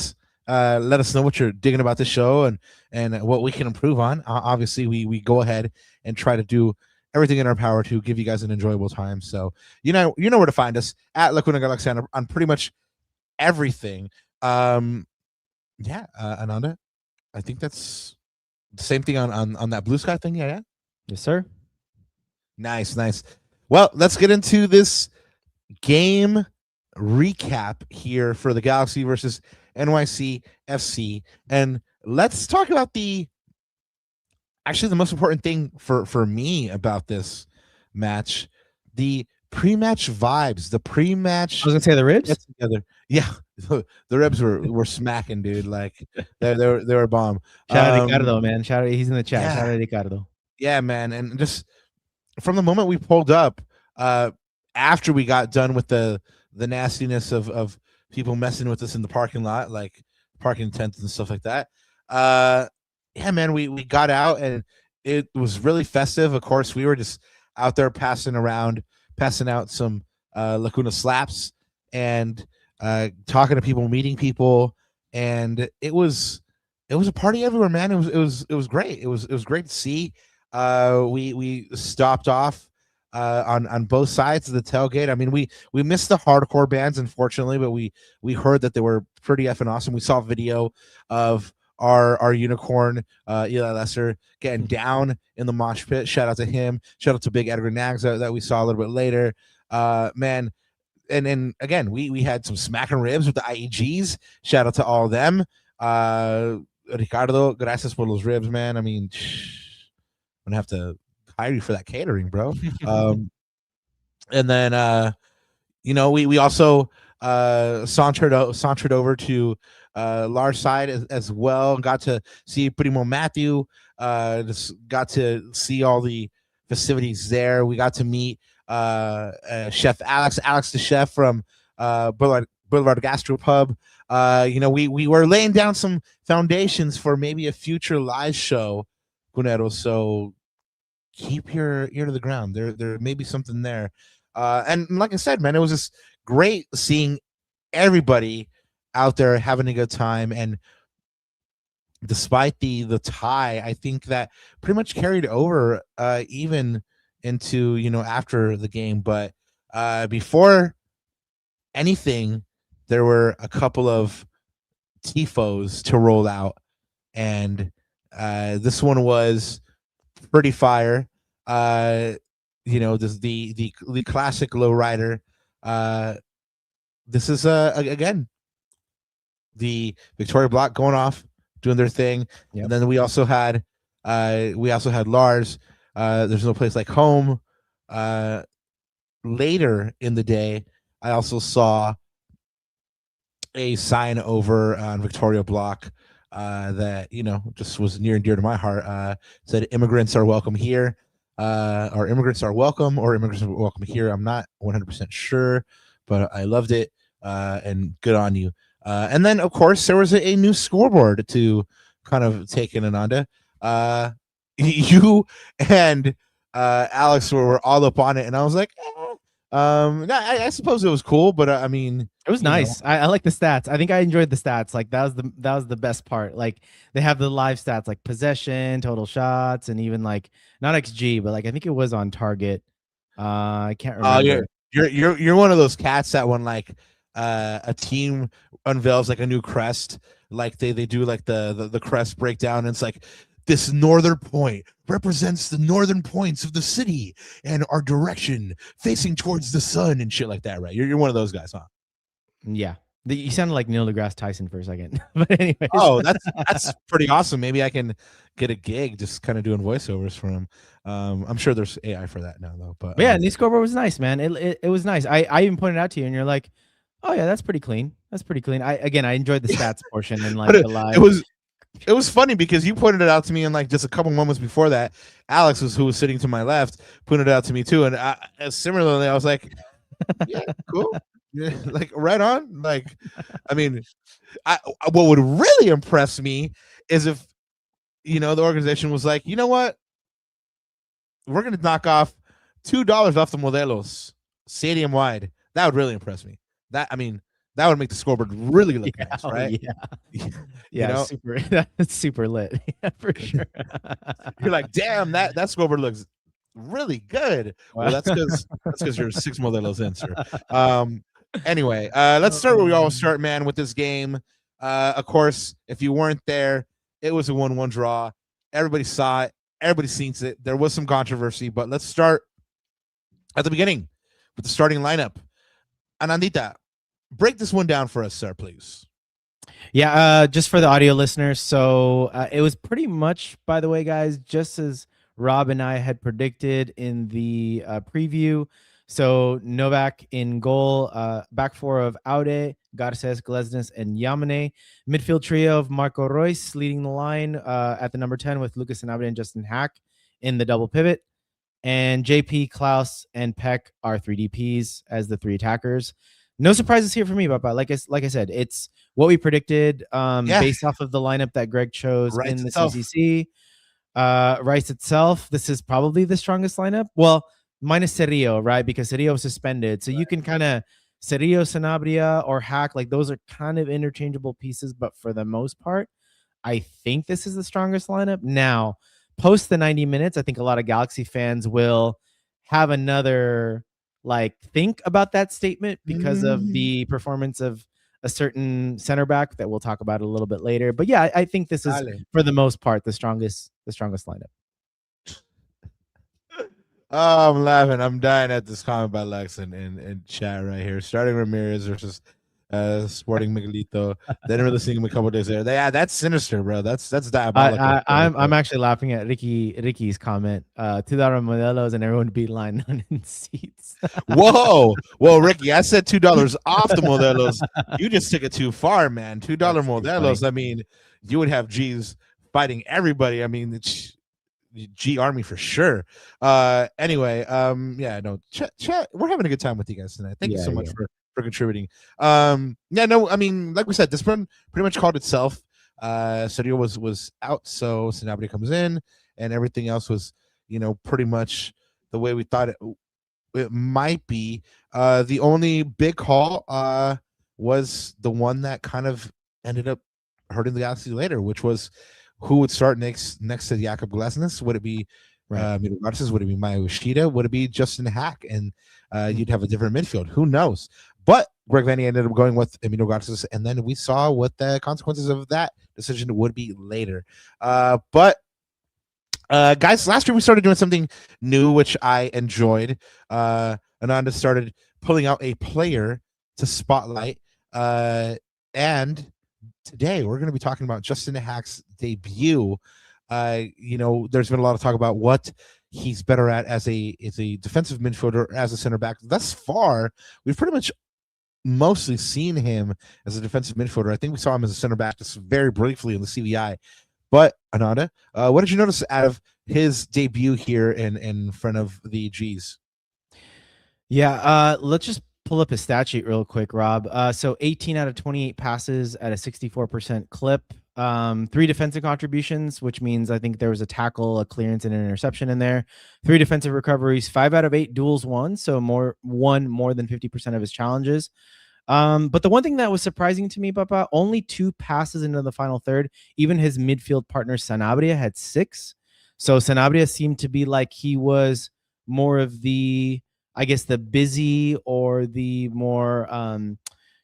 let us know what you're digging about the show and what we can improve on. Obviously, we go ahead and try to do everything in our power to give you guys an enjoyable time. So you know where to find us at Cuna Galaxiana on pretty much everything. Ananda, I think that's the same thing on that Blue Sky thing. Yeah. Yes, sir. Nice. Well, let's get into this game recap here for the Galaxy versus NYCFC, and let's talk about the most important thing for me about this match, the pre-match vibes, the pre-match. I was gonna say the ribs together. Yeah, the ribs were smacking, dude. Like they were bomb. Shout out Ricardo, man. Shout out, he's in the chat. Shout out Ricardo. Yeah, man, and just from the moment we pulled up, after we got done with the nastiness of people messing with us in the parking lot, like parking tents and stuff like that. Yeah, man, we got out and it was really festive. Of course, we were just out there passing out some Lacuna slaps and talking to people, meeting people, and it was a party everywhere, man. It was great. It was great to see. We stopped off on both sides of the tailgate. I mean, we missed the hardcore bands, unfortunately, but we heard that they were pretty effing awesome. We saw a video of our unicorn, Eli Lesser, getting down in the mosh pit. Shout out to him. Shout out to Big Edgar Nags that we saw a little bit later. Man, and again, we had some smacking ribs with the IEGs. Shout out to all of them. Ricardo, gracias por los ribs, man. I mean, I'm gonna have to hire you for that catering, bro. And then we also sauntered over to Lars' side as well. Got to see Primo Matthew. Just got to see all the festivities there. We got to meet Chef Alex the chef from Boulevard Gastropub. We were laying down some foundations for maybe a future live show, Cunero. So keep your ear to the ground. There may be something there. And like I said, man, it was just great seeing everybody out there having a good time. And despite the tie, I think that pretty much carried over even into after the game. But before anything, there were a couple of tifos to roll out, and this one was pretty fire. This the classic lowrider. This is again the Victoria Block going off, doing their thing. Yep. And then we also had Lars. There's no place like home. Later in the day, I also saw a sign over on Victoria Block that just was near and dear to my heart. Said immigrants are welcome here, or immigrants are welcome, or immigrants are welcome here. I'm not 100% sure, but I loved it, and good on you. And then, of course, there was a new scoreboard to kind of take in, Ananda. You and Alex were all up on it, and I was like, I suppose it was cool, but I mean, it was nice. I like the stats. I think I enjoyed the stats. Like that was the best part. Like they have the live stats, like possession, total shots, and even like not XG, but like I think it was on target. I can't remember. You're one of those cats that when like a team unveils like a new crest, like they do like the crest breakdown, and it's like, this northern point represents the northern points of the city and our direction facing towards the sun and shit like that, right? You're one of those guys, huh? Yeah. You sounded like Neil deGrasse Tyson for a second. But anyways. Oh, that's pretty awesome. Maybe I can get a gig just kind of doing voiceovers for him. I'm sure there's AI for that now, though. But yeah, new scoreboard was nice, man. It was nice. I even pointed out to you, and you're like, oh yeah, that's pretty clean. That's pretty clean. I enjoyed the stats portion and like the live. It was funny because you pointed it out to me, and like just a couple moments before that, Alex who was sitting to my left pointed it out to me too, and similarly, I was like, yeah, cool, yeah, like right on. Like, I mean, what would really impress me is if the organization was like, you know what, we're gonna knock off $2 off the Modelos stadium wide. That would really impress me. That would make the scoreboard really look nice, right? Yeah, that's super lit. Yeah, for sure. You're like, damn, that scoreboard looks really good. Well, that's because you're 6 Modelos in, sir. Anyway, let's start where we always start, man, with this game. Of course, if you weren't there, it was a 1-1 draw. Everybody saw it. Everybody seen it. There was some controversy, but let's start at the beginning with the starting lineup. Anandita, break this one down for us, sir, please. Yeah, just for the audio listeners. So it was pretty much, by the way, guys, just as Rob and I had predicted in the preview. So Novak in goal, back four of Aude, Garces, Glesnes, and Yamane. Midfield trio of Marco Reus leading the line at the number 10 with Lucas Sanabria and Justin Haak in the double pivot. And JP, Klaus, and Peck are 3 DPs as the 3 attackers. No surprises here for me, but like I said, it's what we predicted based off of the lineup that Greg chose in the CCC. Rice itself, this is probably the strongest lineup. Well, minus Cerrillo, right? Because Cerrillo was suspended. So you can kind of Cerrillo, Sanabria, or Haak, like those are kind of interchangeable pieces. But for the most part, I think this is the strongest lineup. Now, post the 90 minutes, I think a lot of Galaxy fans will have another think about that statement because of the performance of a certain center back that we'll talk about a little bit later. But yeah, I think this is for the most part the strongest lineup. Oh, I'm laughing. I'm dying at this comment by Lex and chat right here. Starting Ramirez versus Sporting Miguelito. Didn't really see him a couple days there. Yeah, that's sinister, bro. That's diabolical. I'm actually laughing at Ricky's comment. $2 Modelos and everyone beat line none in seats. Whoa, Ricky, I said $2 off the Modelos. You just took it too far, man. $2 Modelos. Funny. I mean, you would have G's fighting everybody. I mean, it's G Army for sure. Anyway, yeah, no, chat. We're having a good time with you guys tonight. Thank you so much for contributing. I mean, like we said, this one pretty much called itself. Cerrillo was out, so Sanabria comes in, and everything else was, pretty much the way we thought it might be. The only big call was the one that kind of ended up hurting the Galaxy later, which was who would start next to Jakob Glesnes. Would it be Emiro Garces? Would it be Maya Ushida? Would it be Justin Haak? And you'd have a different midfield. Who knows? But Greg Vanny ended up going with Emiro Garces, and then we saw what the consequences of that decision would be later. But guys, last year we started doing something new, which I enjoyed. Ananda started pulling out a player to spotlight. And today we're going to be talking about Justin Haak's debut. There's been a lot of talk about what he's better at as a defensive midfielder, as a center back. Thus far, we've pretty much mostly seen him as a defensive midfielder. I think we saw him as a center back just very briefly in the CVI. But Ananda, what did you notice out of his debut here in front of the G's? Yeah, let's just pull up his stat sheet real quick, Rob. So 18 out of 28 passes at a 64% clip. 3 defensive contributions, which means I think there was a tackle, a clearance, and an interception in there. 3 defensive recoveries, 5 out of 8 duels won, so more than 50% of his challenges. But the one thing that was surprising to me, Papa, only 2 passes into the final third. Even his midfield partner Sanabria had 6. So Sanabria seemed to be like he was more of the, I guess, the busy or the more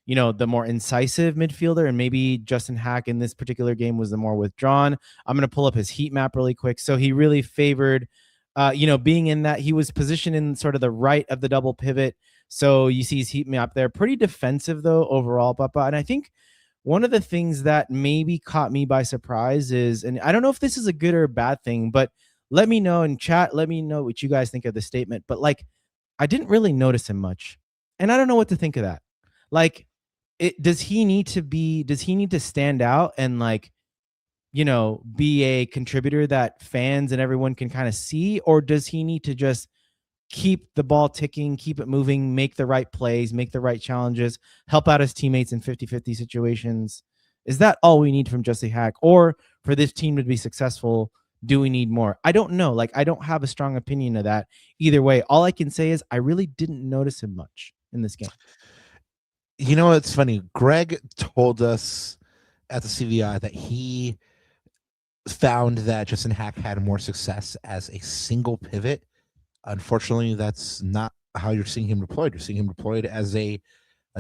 the more incisive midfielder, and maybe Justin Haak in this particular game was the more withdrawn. I'm going to pull up his heat map really quick. So he really favored, being in that he was positioned in sort of the right of the double pivot. So you see his heat map there. Pretty defensive, though, overall, Papa. And I think one of the things that maybe caught me by surprise is, and I don't know if this is a good or a bad thing, but let me know in chat. Let me know what you guys think of the statement. But, like, I didn't really notice him much. And I don't know what to think of that. Like, does he need to stand out and, like, be a contributor that fans and everyone can kind of see? Or does he need to just keep the ball ticking, keep it moving, make the right plays, make the right challenges, help out his teammates in 50-50 situations? Is that all we need from Jesse Haak? Or for this team to be successful, do we need more? I don't know. Like, I don't have a strong opinion of that either way. All I can say is I really didn't notice him much in this game. You know, it's funny. Greg told us at the CVI that he found that Justin Haak had more success as a single pivot. Unfortunately, that's not how you're seeing him deployed. You're seeing him deployed as a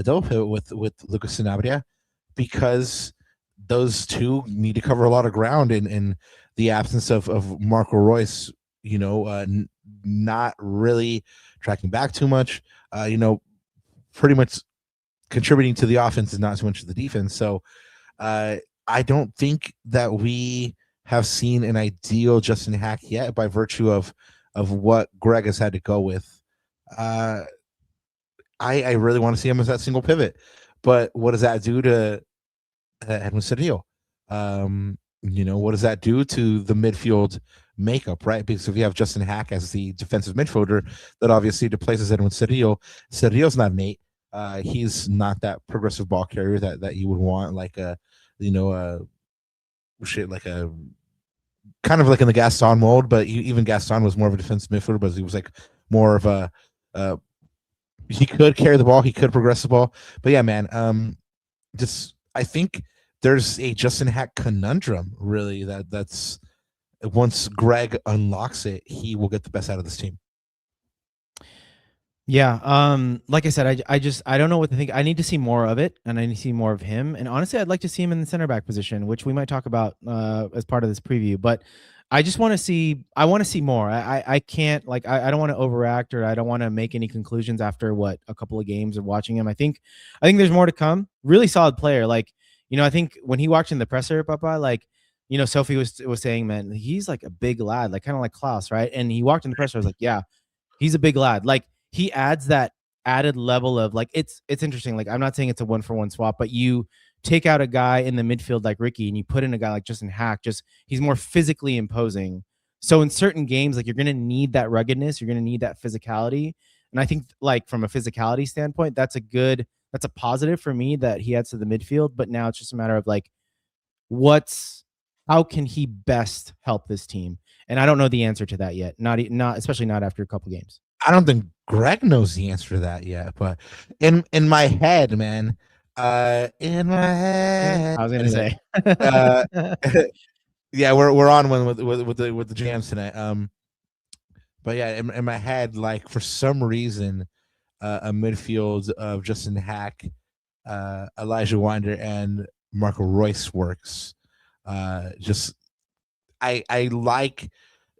double pivot with Lucas Sanabria, because those two need to cover a lot of ground in the absence of Marco Reus, not really tracking back too much, pretty much contributing to the offense and not so much to the defense. So I don't think that we have seen an ideal Justin Haak yet by virtue of what Greg has had to go with. I really want to see him as that single pivot, but what does that do to Edwin Cedillo? What does that do to the midfield makeup, right? Because if you have Justin Haak as the defensive midfielder, that obviously displaces Edwin Cedillo. Cedillo's not an 8. He's not that progressive ball carrier that you would want, like a kind of like in the Gaston mold, but even Gaston was more of a defensive midfielder, but he was like more of a he could carry the ball, he could progress the ball. But yeah, man, I think there's a Justin Haak conundrum, really, that's once Greg unlocks it, he will get the best out of this team. Yeah, like I said, I don't know what to think. I need to see more of it, and I need to see more of him. And honestly, I'd like to see him in the center back position, which we might talk about as part of this preview. But I just want to see. I want to see more. I can't, like, I don't want to overact, or I don't want to make any conclusions after a couple of games of watching him. I think there's more to come. Really solid player. Like, I think when he walked in the presser, Papa, like, Sophie was saying, man, he's like a big lad, like kind of like Klaus, right? And he walked in the presser. I was like, yeah, he's a big lad. Like, he adds that added level of, like, it's interesting. Like, I'm not saying it's a 1-for-1 swap, but you take out a guy in the midfield like Ricky and you put in a guy like Justin Haak, he's more physically imposing. So in certain games, like, you're going to need that ruggedness. You're going to need that physicality. And I think, like, from a physicality standpoint, that's a positive for me that he adds to the midfield. But now it's just a matter of, like, how can he best help this team? And I don't know the answer to that yet. Not especially not after a couple games. I don't think Greg knows the answer to that yet, but in my head, man, in my head, I was gonna say, yeah, we're on one with the jams tonight. But yeah, in my head, like, for some reason, a midfield of Justin Haak, Elijah Winder, and Marco Reus works. I like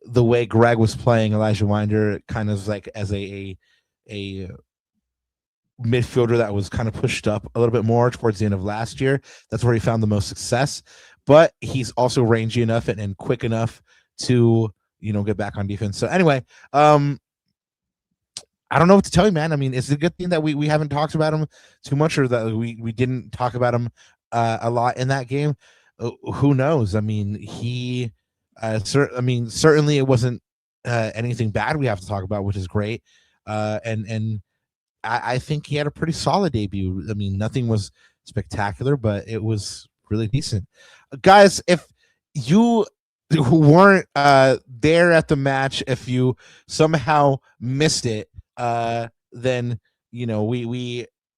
the way Greg was playing Elijah Winder, kind of like as a midfielder that was kind of pushed up a little bit more towards the end of last year. That's where he found the most success. But he's also rangy enough and quick enough to, get back on defense. So anyway, I don't know what to tell you, man. I mean, it's a good thing that we haven't talked about him too much, or that we didn't talk about him a lot in that game. Who knows? I mean, certainly it wasn't anything bad we have to talk about, which is great. And I think he had a pretty solid debut. I mean, nothing was spectacular, but it was really decent. Guys, if you weren't there at the match, if you somehow missed it, then we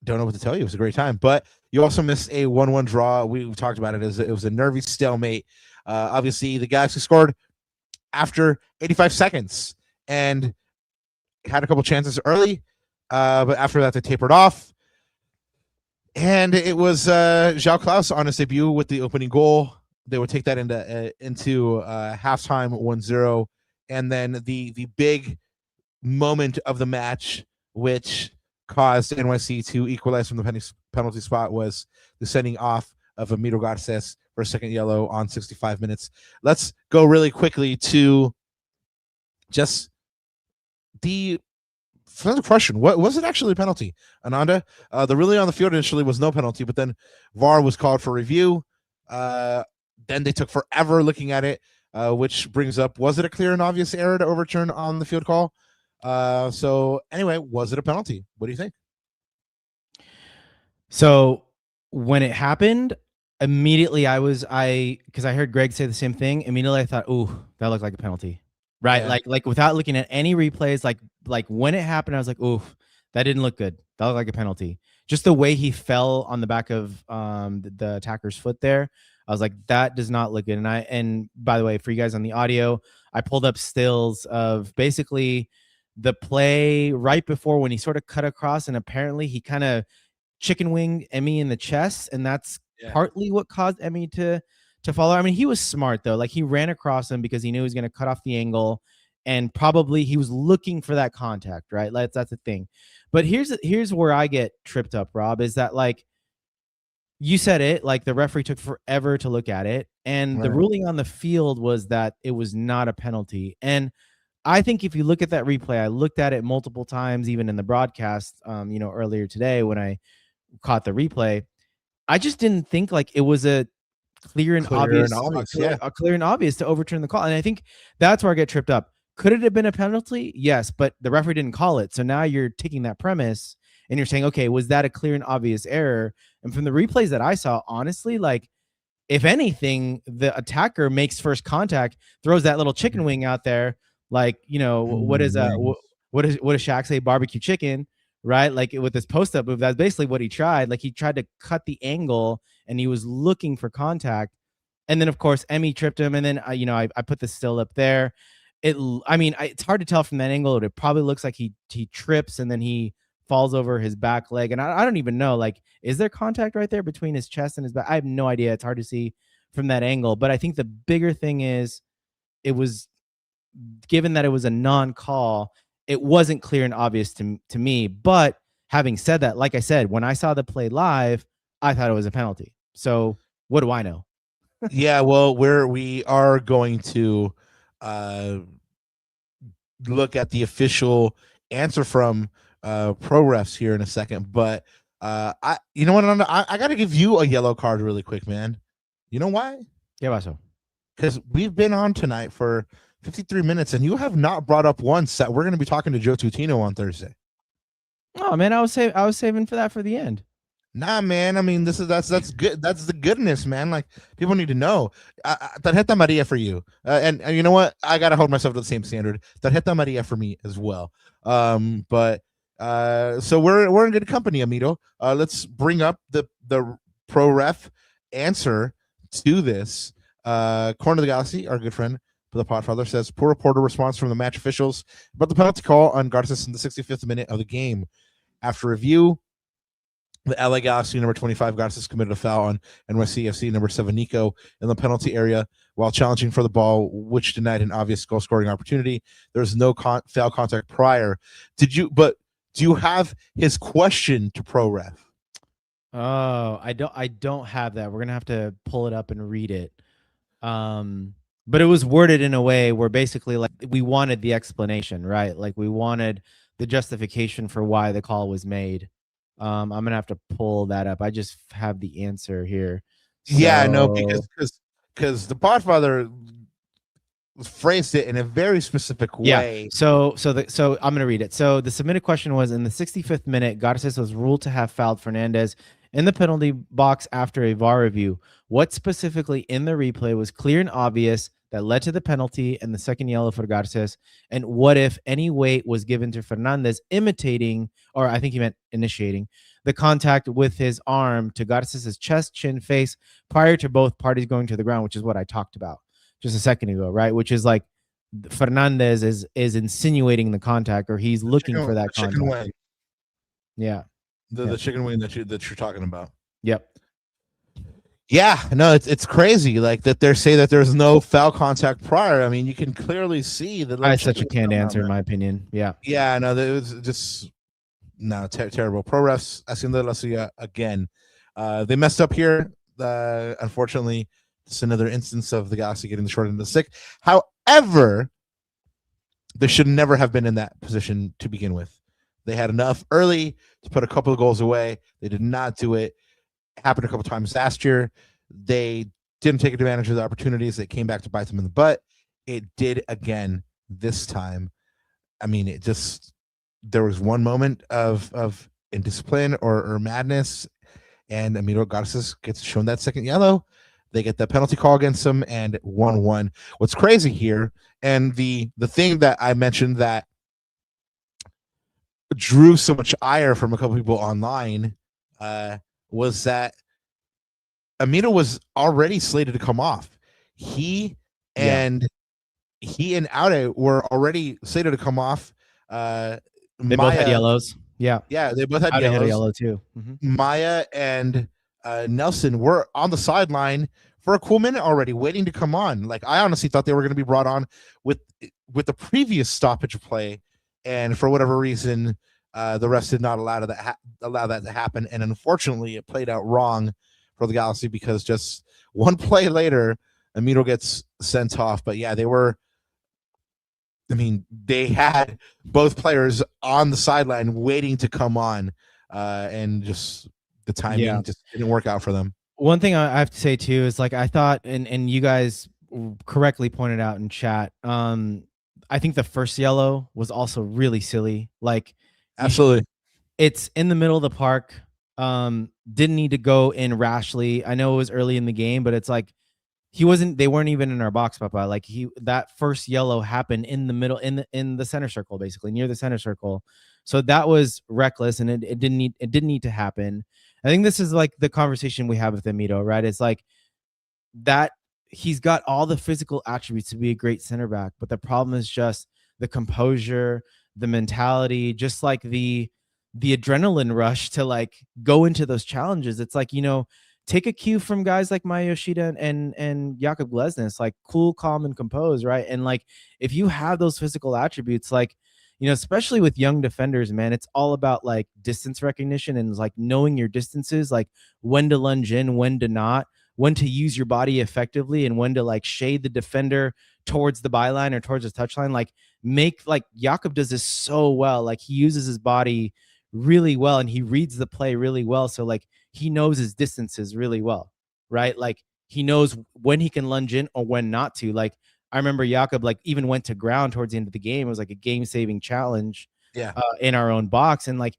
don't know what to tell you. It was a great time, but you also missed a 1-1 draw. We've talked about it as it was a nervy stalemate. Obviously, the Galaxy scored after 85 seconds and had a couple chances early, but after that they tapered off. And it was João Klaus on his debut with the opening goal. They would take that into halftime 1-0. And then the big moment of the match, which caused NYC to equalize from the penalty spot, was the sending off of Emiro Garces for a second yellow on 65 minutes. Let's go really quickly to just the final question. What was it actually a penalty, Ananda? The ruling on the field initially was no penalty, but then VAR was called for review. Then they took forever looking at it, which brings up, was it a clear and obvious error to overturn on the field call? So anyway, was it a penalty? What do you think? So when it happened, immediately because I heard Greg say the same thing. Immediately I thought, ooh, that looked like a penalty, right? Yeah. Like without looking at any replays, like when it happened, I was like, ooh, that didn't look good. That looked like a penalty. Just the way he fell on the back of the attacker's foot there, I was like, that does not look good. And by the way, for you guys on the audio, I pulled up stills of basically the play right before when he sort of cut across, and apparently he kind of chicken winged Emmy in the chest, and that's partly what caused Emmy to follow. I mean, he was smart though. Like, he ran across him because he knew he was going to cut off the angle, and probably he was looking for that contact, right? That's the thing. But here's where I get tripped up, Rob, is that, like, you said it, like, the referee took forever to look at it, and the ruling on the field was that it was not a penalty. And I think if you look at that replay, I looked at it multiple times, even in the broadcast, earlier today when I caught the replay. I just didn't think like it was a clear and obvious to overturn the call. And I think that's where I get tripped up. Could it have been a penalty? Yes, but the referee didn't call it. So now you're taking that premise and you're saying, okay, was that a clear and obvious error? And from the replays that I saw, honestly, like, if anything, the attacker makes first contact, throws that little chicken wing out there. Like, what does Shaq say? Barbecue chicken, right? Like, with this post up move, that's basically what he tried. Like, he tried to cut the angle and he was looking for contact. And then of course Emmy tripped him. And then I put the still up there. It's hard to tell from that angle. It probably looks like he trips and then he falls over his back leg. And I don't even know, like, is there contact right there between his chest and his back? I have no idea. It's hard to see from that angle. But I think the bigger thing is, it was, given that it was a non-call, it wasn't clear and obvious to me. But having said that, like I said, when I saw the play live, I thought it was a penalty. So what do I know? Yeah, well, we are going to look at the official answer from pro refs here in a second. But you know what? I got to give you a yellow card really quick, man. You know why? Yeah, so because we've been on tonight for 53 minutes, and you have not brought up once that we're going to be talking to Joe Coutinho on Thursday. Oh man, I was saving for that for the end. Nah, man. I mean, that's good. That's the goodness, man. Like, people need to know. Tarjeta Maria for you, and you know what? I gotta hold myself to the same standard. Tarjeta Maria for me as well. So we're in good company, Amito. Let's bring up the pro ref answer to this. Corner of the Galaxy, our good friend, the Podfather, says poor reporter response from the match officials about the penalty call on Garces in the 65th minute of the game. After review, the LA Galaxy number 25 Garces committed a foul on NYCFC number 7 Nico in the penalty area while challenging for the ball, which denied an obvious goal scoring opportunity. There's no foul contact prior. Do you have his question to pro ref? Oh, I don't have that. We're gonna have to pull it up and read it. But it was worded in a way where basically, like, we wanted the explanation, right? Like, we wanted the justification for why the call was made. I'm gonna have to pull that up. I just have the answer here. Yeah, no, because the Podfather phrased it in a very specific way. So I'm gonna read it. So the submitted question was, in the 65th minute, Garces was ruled to have fouled Fernandez in the penalty box after a VAR review. What specifically in the replay was clear and obvious that led to the penalty and the second yellow for Garces? And what if any weight was given to Fernandez imitating, or I think he meant initiating, the contact with his arm to Garces' chest, chin, face prior to both parties going to the ground, which is what I talked about just a second ago, right? Which is like Fernandez is insinuating the contact, or he's looking for that contact. Chicken wing. Yeah. The chicken wing that you're talking about. Yep. Yeah, no, it's crazy. Like that they're saying that there's no foul contact prior. I mean, you can clearly see that. That's such a canned answer, in my opinion. Yeah. Yeah, no, it was just terrible. Pro refs haciendo la suya again. They messed up here. Unfortunately, it's another instance of the Galaxy getting the short end of the stick. However, they should never have been in that position to begin with. They had enough early to put a couple of goals away. They did not do it. It happened a couple times last year. They didn't take advantage of the opportunities. They came back to bite them in the butt. It did again this time. I mean, there was one moment of indiscipline or madness, and Emiro Garces gets shown that second yellow. They get the penalty call against them, and 1-1. What's crazy here, and the thing that I mentioned that drew so much ire from a couple people online was that Emiro was already slated to come off. He and Aude were already slated to come off. They both had yellows. Yeah, they both had Aude yellows. had a yellow too. Mm-hmm. Maya and Nelson were on the sideline for a cool minute already, waiting to come on. Like, I honestly thought they were going to be brought on with the previous stoppage play, and for whatever reason, the refs did not allow that to happen. And unfortunately, it played out wrong for the Galaxy, because just one play later, Emiro gets sent off. But yeah, they had both players on the sideline waiting to come on, and just the timing just didn't work out for them. One thing I have to say too is, like, I thought, and you guys correctly pointed out in chat, I think the first yellow was also really silly. Like, absolutely, it's in the middle of the park. Didn't need to go in rashly. I know it was early in the game, but it's like they weren't even in our box, Papa. Like, that first yellow happened in the middle, in the center circle, basically near the center circle. So that was reckless, and it didn't need to happen. I think this is like the conversation we have with Emiro, right? It's like that he's got all the physical attributes to be a great center back, but the problem is just the composure, the mentality, just like the adrenaline rush to like go into those challenges. It's like, take a cue from guys like Maya Yoshida and Jakub Glesnes, like cool, calm, and composed, right? And like, if you have those physical attributes, like, especially with young defenders, man, it's all about like distance recognition and like knowing your distances, like when to lunge in, when to not, when to use your body effectively, and when to like shade the defender towards the byline or towards the touchline. Like, Jakub does this so well. Like, he uses his body really well, and he reads the play really well. So like, he knows his distances really well, right? Like, he knows when he can lunge in or when not to. Like, I remember Jakub like even went to ground towards the end of the game. It was like a game-saving challenge in our own box. And like,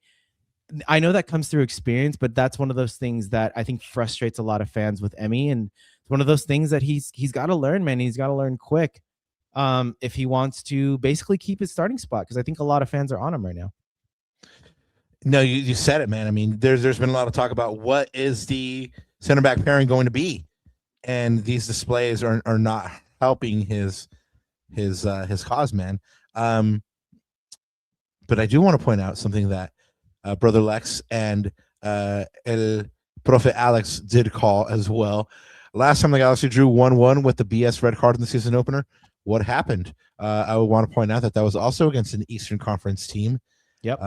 I know that comes through experience, but that's one of those things that I think frustrates a lot of fans with Emmy. And it's one of those things that he's got to learn, man. He's got to learn quick if he wants to basically keep his starting spot, because I think a lot of fans are on him right now. No, you said it, man. I mean, there's been a lot of talk about what is the center back pairing going to be, and these displays are not helping his cause, man. But I do want to point out something that Brother Lex and El Profe Alex did call as well. Last time the Galaxy drew 1-1 with the BS red card in the season opener, what happened? I would want to point out that was also against an Eastern Conference team. Yep.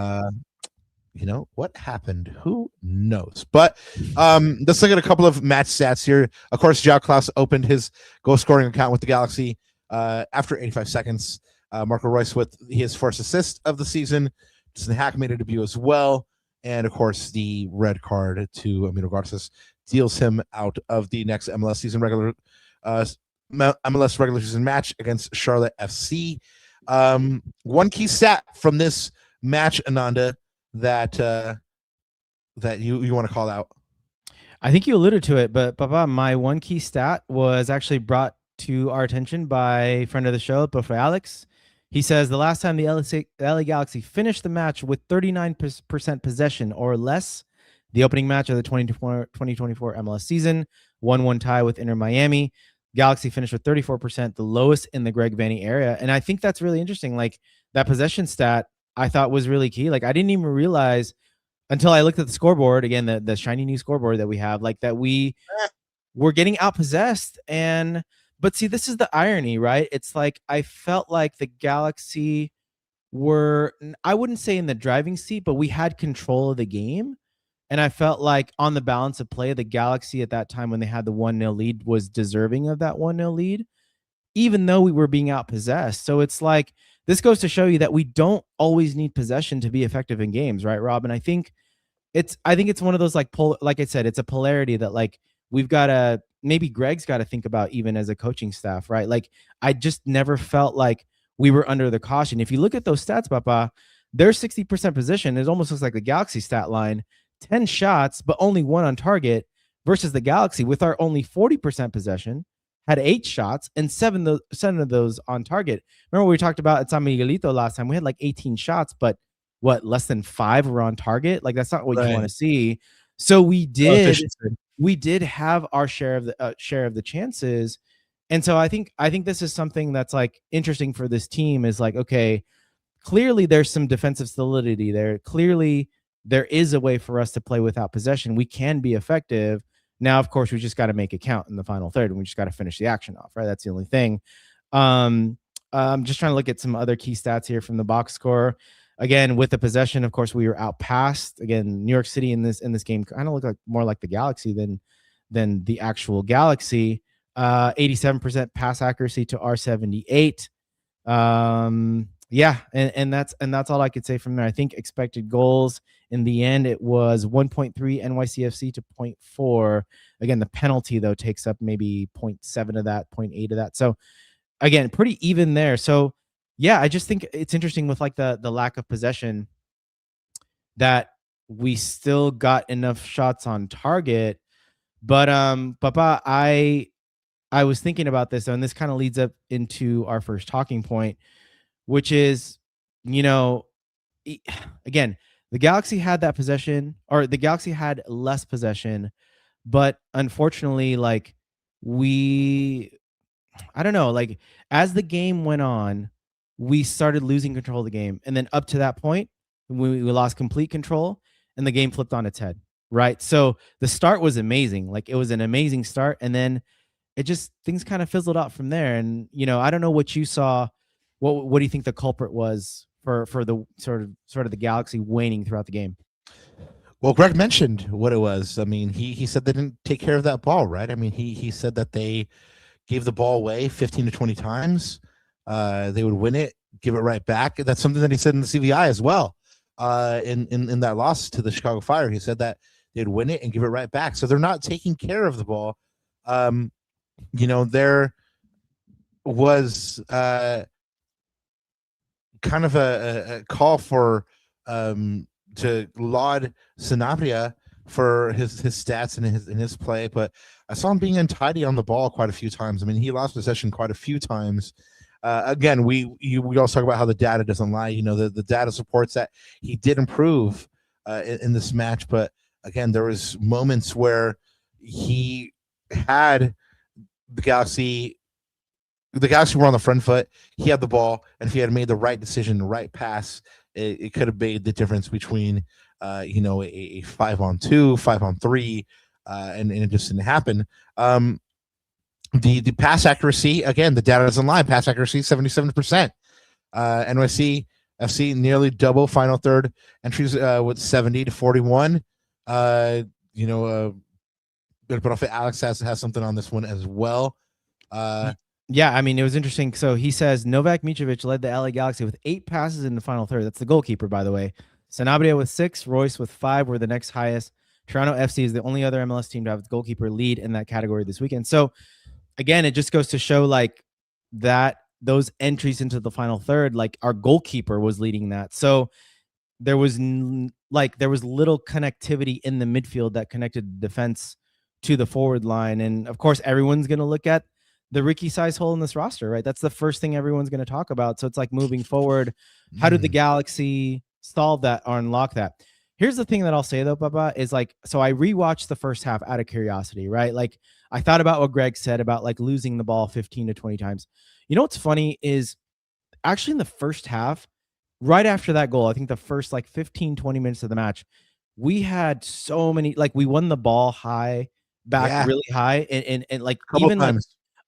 What happened? Who knows? But let's look at a couple of match stats here. Of course, João Klaus opened his goal-scoring account with the Galaxy after 85 seconds. Marco Reus with his first assist of the season. Haak made a debut as well. And, of course, the red card to Emiro Garces deals him out of the next MLS season regular MLS regular season match against Charlotte FC. One key stat from this match, Ananda, that you want to call out. I think you alluded to it, but Papa, my one key stat was actually brought to our attention by friend of the show, Prof. Alex. He says the last time the LA Galaxy finished the match with 39% possession or less, the opening match of the 2024 MLS season, 1-1 tie with Inter Miami. Galaxy finished with 34%, the lowest in the Greg Vanney area. And I think that's really interesting. Like, that possession stat I thought was really key. Like, I didn't even realize until I looked at the scoreboard, again, the shiny new scoreboard that we have, like, that we were getting outpossessed. But see, this is the irony, right? It's like, I felt like the Galaxy were, I wouldn't say in the driving seat, but we had control of the game. And I felt like on the balance of play, the Galaxy at that time when they had the 1-0 lead was deserving of that 1-0 lead, even though we were being outpossessed. So it's like, this goes to show you that we don't always need possession to be effective in games, right, Rob? And I think it's one of those, like I said, it's a polarity that, like, we've got to, maybe Greg's got to think about even as a coaching staff, right? Like, I just never felt like we were under the caution. If you look at those stats, Papa, their 60% position, it almost looks like the Galaxy stat line, 10 shots, but only 1 on target, versus the Galaxy with our only 40% possession, had 8 shots and 7 of those on target. Remember we talked about at San Miguelito last time, we had like 18 shots, but less than 5 were on target. Like, that's not what you want to see. So we did have our share of the chances. And so I think this is something that's, like, interesting for this team, is like, okay, clearly there's some defensive solidity there. Clearly there is a way for us to play without possession. We can be effective. Now, of course, we just got to make it count in the final third, and we just got to finish the action off, right? That's the only thing. I'm just trying to look at some other key stats here from the box score. Again, with the possession, of course, we were outpassed. Again, New York City in this game kind of looked like more like the Galaxy than the actual Galaxy. 87% pass accuracy to our 78. Yeah, and that's all I could say from there. I think expected goals in the end, it was 1.3 NYCFC to 0.4. Again, the penalty though takes up maybe 0.7 of that, 0.8 of that. So again, pretty even there. So yeah, I just think it's interesting with, like, the lack of possession, that we still got enough shots on target. But Papa, I was thinking about this, and this kind of leads up into our first talking point, which is, again, the Galaxy had that possession, or the Galaxy had less possession, but unfortunately, like, I don't know, like, as the game went on, we started losing control of the game. And then up to that point, we lost complete control and the game flipped on its head, right? So the start was amazing. Like, it was an amazing start. And then things kind of fizzled out from there. And, I don't know what you saw. What do you think the culprit was for the sort of the Galaxy waning throughout the game? Well, Greg mentioned what it was. I mean, he said they didn't take care of that ball, right? I mean, he said that they gave the ball away 15 to 20 times. They would win it, give it right back. That's something that he said in the CVI as well. In that loss to the Chicago Fire, he said that they'd win it and give it right back. So they're not taking care of the ball. There was kind of a call for to laud Sanabria for his stats and his play, but I saw him being untidy on the ball quite a few times. I mean, he lost possession quite a few times. Again, we also talk about how the data doesn't lie. The data supports that he did improve in this match, but again, there was moments where he had the Galaxy were on the front foot. He had the ball, and if he had made the right decision, the right pass, it could have made the difference between a 5-on-2, 5-on-3, and it just didn't happen. The pass accuracy, again, the data doesn't lie. Pass accuracy 77%. NYCFC nearly double final third entries with 70 to 41. But Alex has something on this one as well. Yeah, I mean, it was interesting. So he says Novak Mitrovic led the LA Galaxy with 8 passes in the final third. That's the goalkeeper, by the way. Sanabria with 6, Royce with 5 were the next highest. Toronto FC is the only other MLS team to have its goalkeeper lead in that category this weekend. So again, it just goes to show like that those entries into the final third, like our goalkeeper was leading that. So there was little connectivity in the midfield that connected the defense to the forward line. And of course, everyone's going to look at the Ricky size hole in this roster, right? That's the first thing everyone's going to talk about. So it's like moving forward, how did the Galaxy solve that or unlock that? Here's the thing that I'll say though, Papa, is like, so I rewatched the first half out of curiosity, right? Like I thought about what Greg said about like losing the ball 15 to 20 times. You know, what's funny is actually in the first half, right after that goal, I think the first like 15, 20 minutes of the match, we had so many, like we won the ball high, back really high. And like even like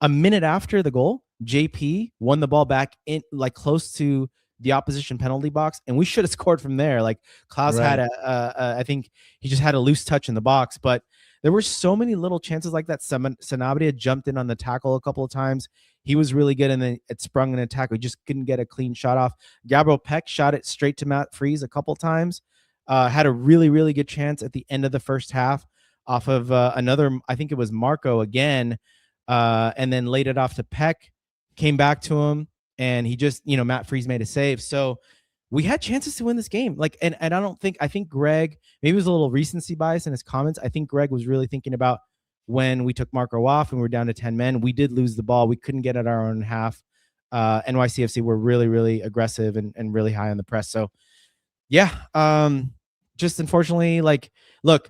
a minute after the goal, JP won the ball back in like close to the opposition penalty box, and we should have scored from there. Like Klaus had I think he just had a loose touch in the box, but there were so many little chances like that. Sanabria jumped in on the tackle a couple of times. He was really good, and then it sprung an attack. We just couldn't get a clean shot off. Gabriel Peck shot it straight to Matt Freese a couple times. Had a really, really good chance at the end of the first half off of another, I think it was Marco again, and then laid it off to Peck, came back to him, and he just, Matt Freese made a save. So we had chances to win this game. Like, and I think Greg, maybe it was a little recency bias in his comments. I think Greg was really thinking about when we took Marco off and we were down to 10 men. We did lose the ball. We couldn't get at our own half. NYCFC were really, really aggressive and really high on the press. So yeah, just unfortunately, like, look,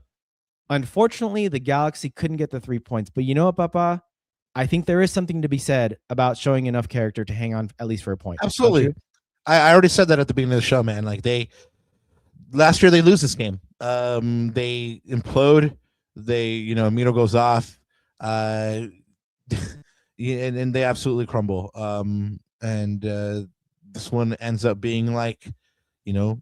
unfortunately the Galaxy couldn't get the 3 points, but you know what, Papa? I think there is something to be said about showing enough character to hang on at least for a point. Absolutely. I already said that at the beginning of the show, man. Like last year they lose this game. They implode. Emiro goes off. And they absolutely crumble. And this one ends up being like, 3-1,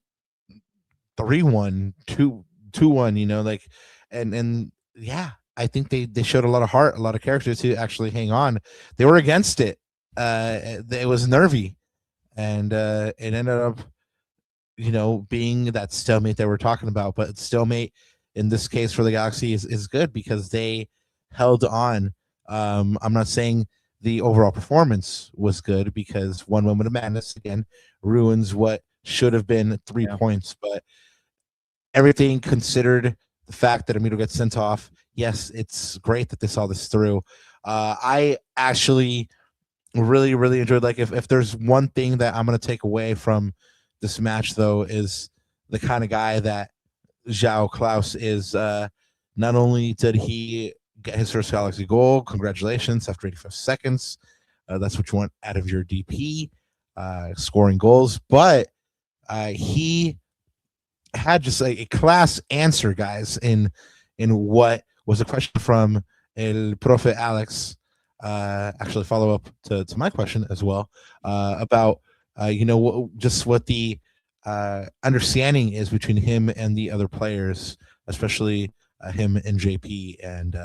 2-1, like, and yeah, I think they showed a lot of heart, a lot of character to actually hang on. They were against it. It was nervy, and it ended up, being that stalemate that we're talking about. But stalemate in this case for the Galaxy is good because they held on. I'm not saying the overall performance was good because one moment of madness again ruins what should have been 3 points. But everything considered, the fact that Emiro gets sent off, yes, it's great that they saw this through. I actually really, really enjoyed, like, if there's one thing that I'm going to take away from this match, though, is the kind of guy that João Klaus is. Not only did he get his first Galaxy goal, congratulations, after 85 seconds. That's what you want out of your DP, scoring goals, but he had just a class answer, guys, in what was a question from El Profe Alex, actually follow up to my question as well, about just what the understanding is between him and the other players, especially him and JP and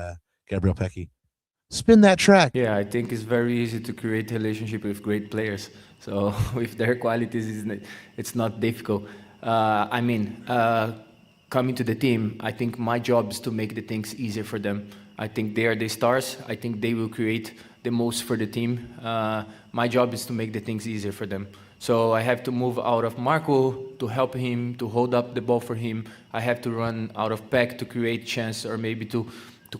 Gabriel Pecky. Spin that track. Yeah, I think it's very easy to create a relationship with great players. So with their qualities, it's not difficult. Coming to the team, I think my job is to make the things easier for them. I think they are the stars. I think they will create the most for the team. My job is to make the things easier for them. So I have to move out of Marco to help him, to hold up the ball for him. I have to run out of Peck to create chance, or maybe to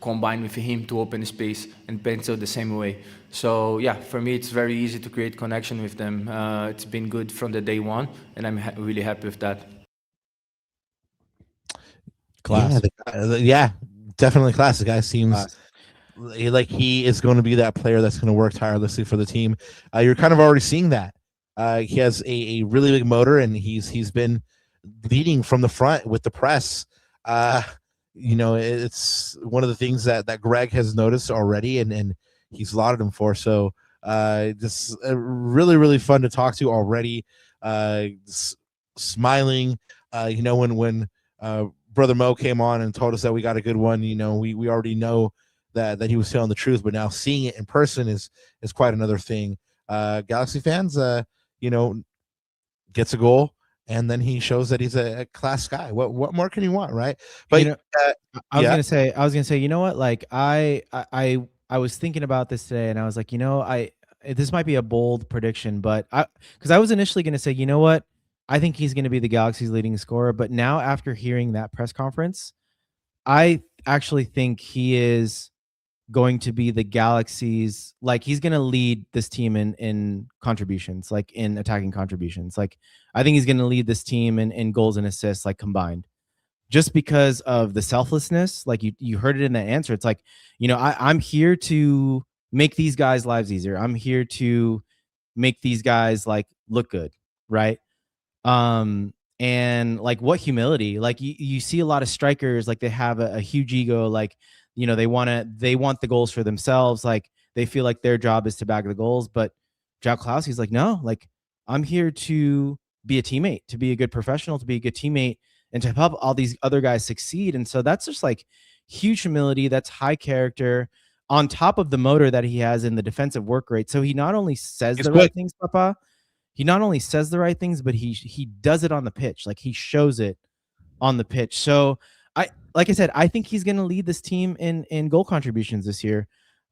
combine with him to open space, and Pencil the same way. So yeah, for me it's very easy to create connection with them. It's been good from the day one, and I'm really happy with that. Class. Yeah, definitely class. The guy seems like he is going to be that player that's going to work tirelessly for the team. You're kind of already seeing that. He has a really big motor, and he's been leading from the front with the press. It's one of the things that Greg has noticed already, and he's lauded him for. So just really, really fun to talk to already. Smiling, when Brother Mo came on and told us that we got a good one. We already know that he was telling the truth, but now seeing it in person is quite another thing. Galaxy fans, gets a goal, and then he shows that he's a class guy. What more can you want, right? But I was gonna say, you know what? Like I I was thinking about this today, and I was like, this might be a bold prediction, but because I was initially going to say, you know what, I think he's going to be the Galaxy's leading scorer, but now after hearing that press conference, I actually think he is going to be the Galaxy's, like, he's going to lead this team in contributions, like in attacking contributions. Like, I think he's going to lead this team in goals and assists, like combined, just because of the selflessness. Like you heard it in that answer. It's like, I'm here to make these guys' lives easier. I'm here to make these guys like look good. Right. And like, what humility, like you see a lot of strikers, like they have a huge ego, like, they want the goals for themselves. Like they feel like their job is to bag the goals. But João Klaus, he's like, no, like I'm here to be a teammate, to be a good professional, to be a good teammate, and to help all these other guys succeed. And so that's just like huge humility. That's high character on top of the motor that he has in the defensive work rate. So he not only says right things, Papa, he not only says the right things, but he does it on the pitch. Like he shows it on the pitch. So like I said, I think he's going to lead this team in goal contributions this year,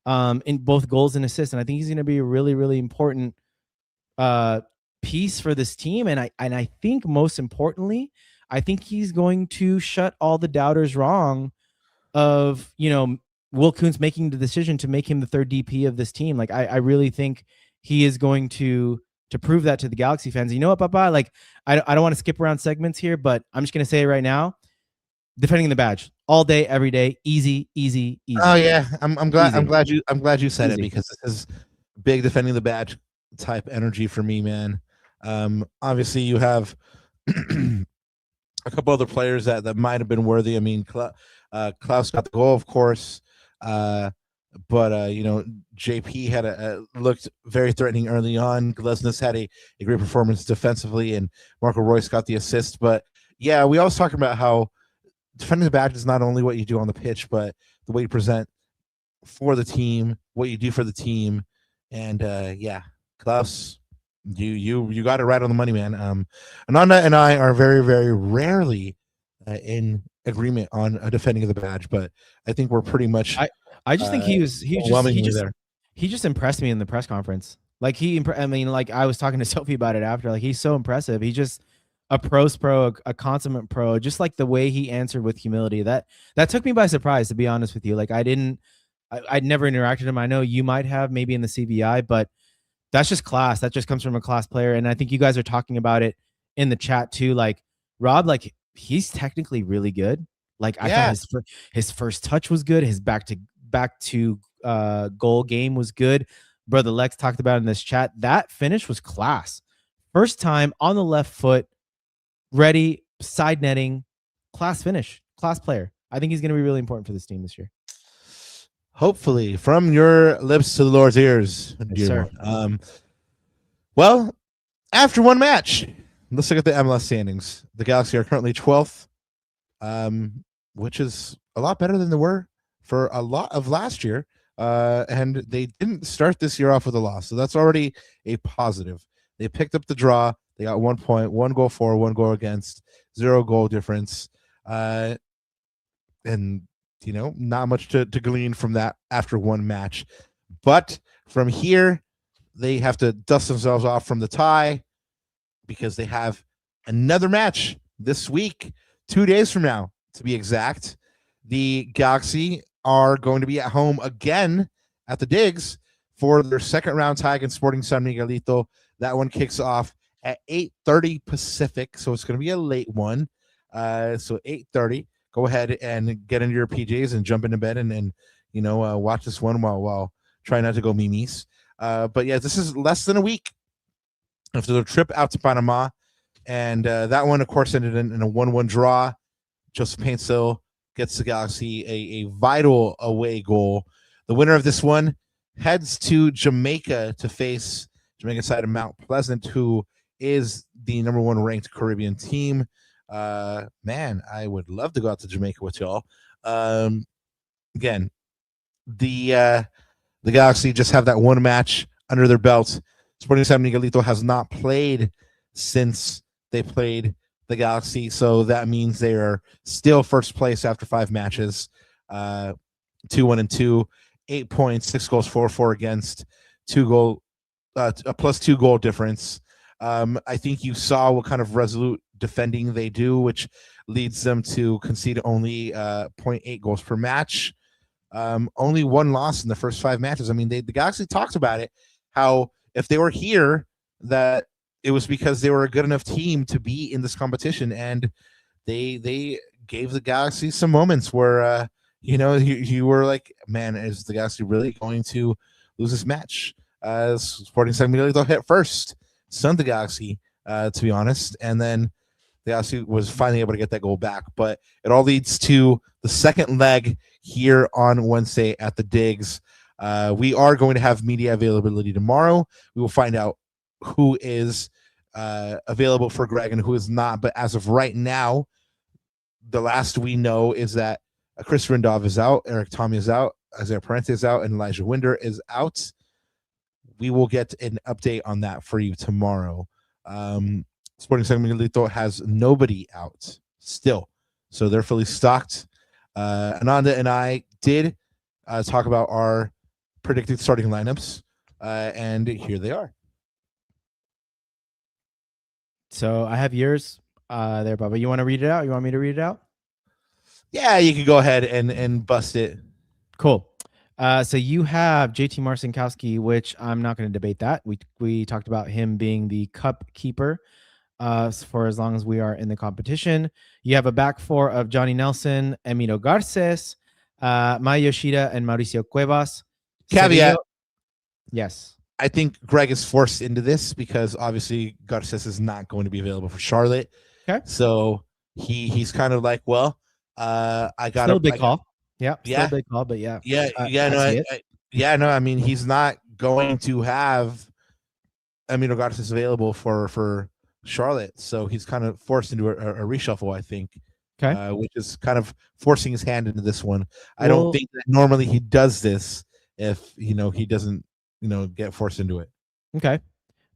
in both goals and assists. And I think he's going to be a really, really important piece for this team. And I think most importantly, I think he's going to shut all the doubters wrong of, Will Kuntz making the decision to make him the third DP of this team. Like I really think he is going to prove that to the Galaxy fans. You know what, Papa? Like I don't want to skip around segments here, but I'm just going to say it right now. Defending the badge all day, every day, easy. Oh yeah, I'm glad. Easy. I'm glad you said Easy. it, because this is big defending the badge type energy for me, man. Obviously, you have a couple other players that might have been worthy. I mean, Klaus got the goal, of course, but JP had looked very threatening early on. Glesnes had a great performance defensively, and Marco Reus got the assist. But yeah, we always talking about how defending the badge is not only what you do on the pitch, but the way you present for the team, what you do for the team. And yeah, Klaus, you got it right on the money, man. Ananda and I are very, very rarely in agreement on a defending of the badge, but I think we're pretty much. I just think he just impressed me in the press conference. Like I was talking to Sophie about it after. Like he's so impressive. He's just a pros pro, a consummate pro. Just like the way he answered with humility, that took me by surprise, to be honest with you. Like I'd never interacted with him. I know you might have, maybe in the CBI, but that's just class. That just comes from a class player. And I think you guys are talking about it in the chat too. Like Rob, like he's technically really good. Like I thought his first touch was good. His back to goal game was good. Brother Lex talked about it in this chat. That finish was class. First time on the left foot, ready, side netting, class finish, class player. I think he's going to be really important for this team this year. Hopefully, from your lips to the Lord's ears, yes, sir. Well, after one match, let's look at the MLS standings. The Galaxy are currently 12th, which is a lot better than they were for a lot of last year. And they didn't start this year off with a loss, so that's already a positive. They picked up the draw. They got 1 point, 1 goal for, 1 goal against, 0 goal difference. And, not much to glean from that after one match. But from here, they have to dust themselves off from the tie, because they have another match this week, 2 days from now, to be exact. The Galaxy are going to be at home again at the Digs for their second round tie against Sporting San Miguelito. That one kicks off at 8:30 Pacific, so it's going to be a late one. So 8:30. Go ahead and get into your PJs and jump into bed and watch this one while trying not to go mimis. But yeah, this is less than a week after the trip out to Panama, and that one, of course, ended in a 1-1 draw. Joseph Paintsill gets the Galaxy a vital away goal. The winner of this one heads to Jamaica to face Jamaica side of Mount Pleasant, who is the number 1 ranked Caribbean team. Man, I would love to go out to Jamaica with y'all. Again, the Galaxy just have that one match under their belt. Sporting San Miguelito has not played since they played the Galaxy, so that means they are still first place after 5 matches, 2-1-2 8 points, 6 goals, 4 against, 2 goal, a +2 goal difference. I think you saw what kind of resolute defending they do, which leads them to concede only 0.8 goals per match. Only 1 loss in the first 5 matches. I mean, the Galaxy talked about it, how if they were here, that it was because they were a good enough team to be in this competition, and they gave the Galaxy some moments where you were like, man, is the Galaxy really going to lose this match? Sporting San Miguelito hit first, stunned the Galaxy, to be honest, and then the Galaxy was finally able to get that goal back. But it all leads to the second leg here on Wednesday at the Digs. We are going to have media availability tomorrow. We will find out who is available for Greg and who is not. But as of right now, the last we know is that Chris Rindov is out, Eric Tommy is out, Isaiah Parente is out, and Elijah Winder is out. We will get an update on that for you tomorrow. Sporting San Miguelito has nobody out still, so they're fully stocked. Ananda and I did talk about our predicted starting lineups, and here they are. So I have yours there, Bubba. You want to read it out? You want me to read it out? Yeah, you can go ahead and bust it. Cool. So you have JT Marcinkowski, which I'm not going to debate that. We talked about him being the cup keeper for as long as we are in the competition. You have a back 4 of Johnny Nelson, Emiro Garces, Maya Yoshida, and Mauricio Cuevas. Caveat. Yes. I think Greg is forced into this because obviously Garces is not going to be available for Charlotte. Okay. So he's kind of like, well, I got a big call. Yeah. Still a big call, but yeah. I mean, he's not going to have Emiro Garces available for Charlotte, so he's kind of forced into a reshuffle, I think. Okay. Which is kind of forcing his hand into this one. I don't think that normally he does this if he doesn't get forced into it. Okay.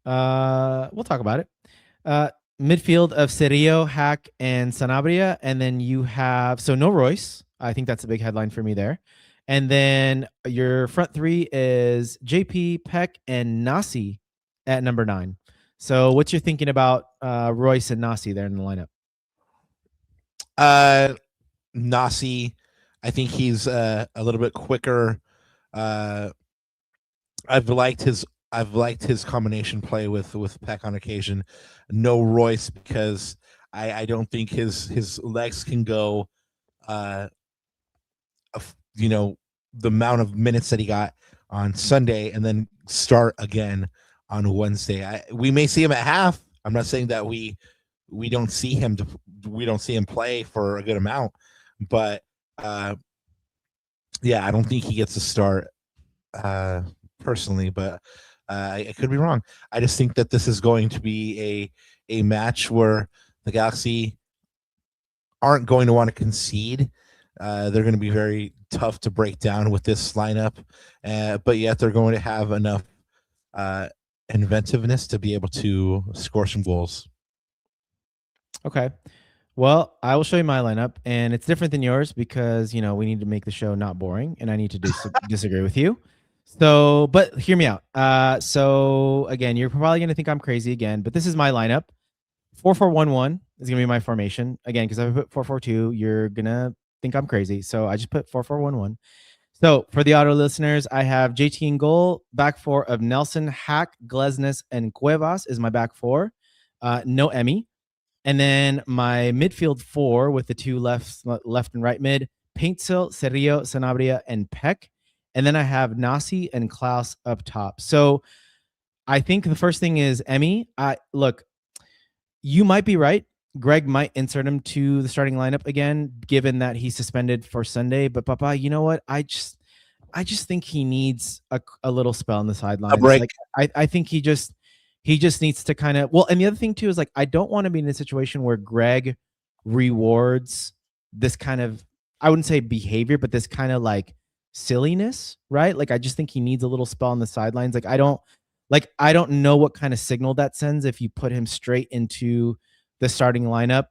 We'll talk about it. Midfield of Cerrillo, Haak, and Sanabria, and then you have no Royce. I think that's a big headline for me there. And then your front 3 is JP, Peck, and Nasi at number 9. So what's your thinking about Royce and Nasi there in the lineup? Nasi, I think he's a little bit quicker. I've liked his combination play with Peck on occasion. No Royce because I don't think his legs can go the amount of minutes that he got on Sunday and then start again on Wednesday. We may see him at half. I'm not saying that we don't see him play for a good amount, but I don't think he gets a start personally, but I could be wrong. I just think that this is going to be a match where the Galaxy aren't going to want to concede. They're going to be very tough to break down with this lineup, but yet they're going to have enough inventiveness to be able to score some goals. Okay. Well, I will show you my lineup, and it's different than yours because, we need to make the show not boring, and I need to disagree with you. So, but hear me out. So again, you're probably going to think I'm crazy again, but this is my lineup. 4-4-1-1 is going to be my formation. Again, because if I put 4-4-2, you're going to think I'm crazy. So I just put 4-4-1-1. So for the auto listeners, I have JT in goal, back 4 of Nelson, Haak, Glesnes, and Cuevas is my back 4. No Emmy. And then my midfield 4 with the 2 left and right mid, Paintsil, Cerrillo, Sanabria, and Peck. And then I have Nasi and Klaus up top. So I think the first thing is Emmy. Look, you might be right. Greg might insert him to the starting lineup again, given that he's suspended for Sunday. But Papa, you know what? I just think he needs a little spell on the sidelines. A break. I think he just needs to kind of and the other thing too is I don't want to be in a situation where Greg rewards this kind of, I wouldn't say behavior, but this kind of silliness, right? I just think he needs a little spell on the sidelines. I don't know what kind of signal that sends if you put him straight into the starting lineup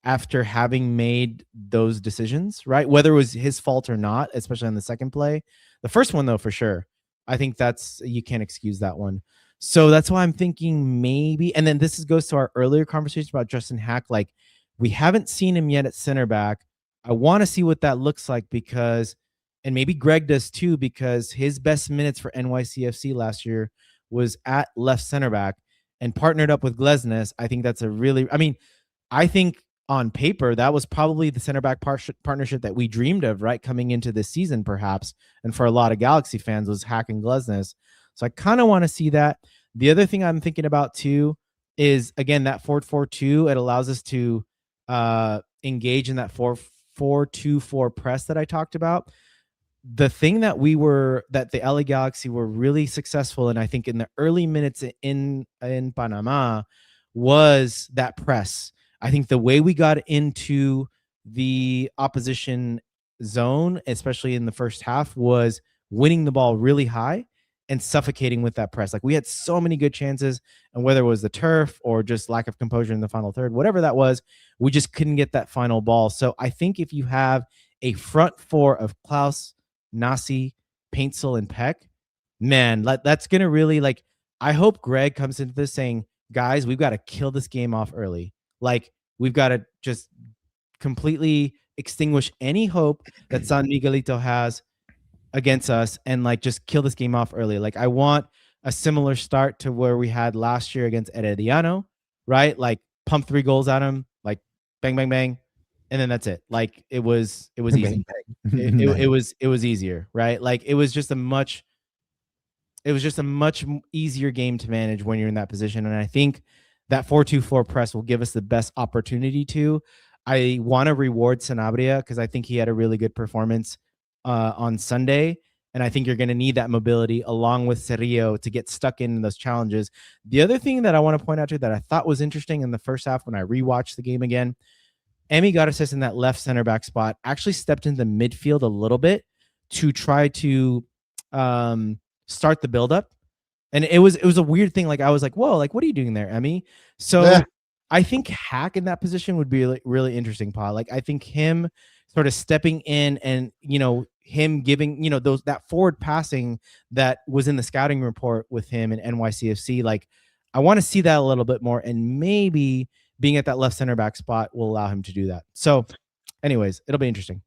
after having made those decisions, right? Whether it was his fault or not, especially on the second play. The first one, though, for sure. I think you can't excuse that one. So that's why I'm thinking maybe, and then goes to our earlier conversation about Justin Haak. Like, we haven't seen him yet at center back. I want to see what that looks like because, and maybe Greg does too, because his best minutes for NYCFC last year was at left center back and partnered up with Glesnes. I think that's I think on paper, that was probably the center back partnership that we dreamed of, right? Coming into this season, perhaps. And for a lot of Galaxy fans was Haak and Glesnes. So I kind of want to see that. The other thing I'm thinking about too is, again, that 4-4-2. It allows us to engage in that 4-4-2-4 press that I talked about. The thing that the LA Galaxy were really successful in, I think, in the early minutes in Panama was that press. I think the way we got into the opposition zone, especially in the first half, was winning the ball really high and suffocating with that press. Like, we had so many good chances, and whether it was the turf or just lack of composure in the final third, whatever that was, we just couldn't get that final ball. So I think if you have a front four of Klaus, Nasi, Paintsel, and Peck, man, that's going to really, like, I hope Greg comes into this saying, guys, we've got to kill this game off early. Like, we've got to just completely extinguish any hope that San Miguelito has against us and, like, just kill this game off early. Like, I want a similar start to where we had last year against Herediano, right? Like, pump 3 goals at him, like, bang, bang, bang. And then that's it. Like, it was easy. It was easier, right? Like, it was just a much easier game to manage when you're in that position. And I think that 4-2-4 press will give us the best opportunity to. I want to reward Sanabria because I think he had a really good performance on Sunday. And I think you're going to need that mobility along with Cerrillo to get stuck in those challenges. The other thing that I want to point out to that I thought was interesting in the first half when I rewatched the game again, Emiro Garces in that left center back spot actually stepped into midfield a little bit to try to start the buildup. And it was a weird thing. Like, I was like, whoa, like, what are you doing there, Emmy? So I think Haak in that position would be really interesting, Paul. Like, I think him sort of stepping in and, him giving, that forward passing that was in the scouting report with him in NYCFC. Like, I want to see that a little bit more, and maybe being at that left center back spot will allow him to do that. So anyways, it'll be interesting.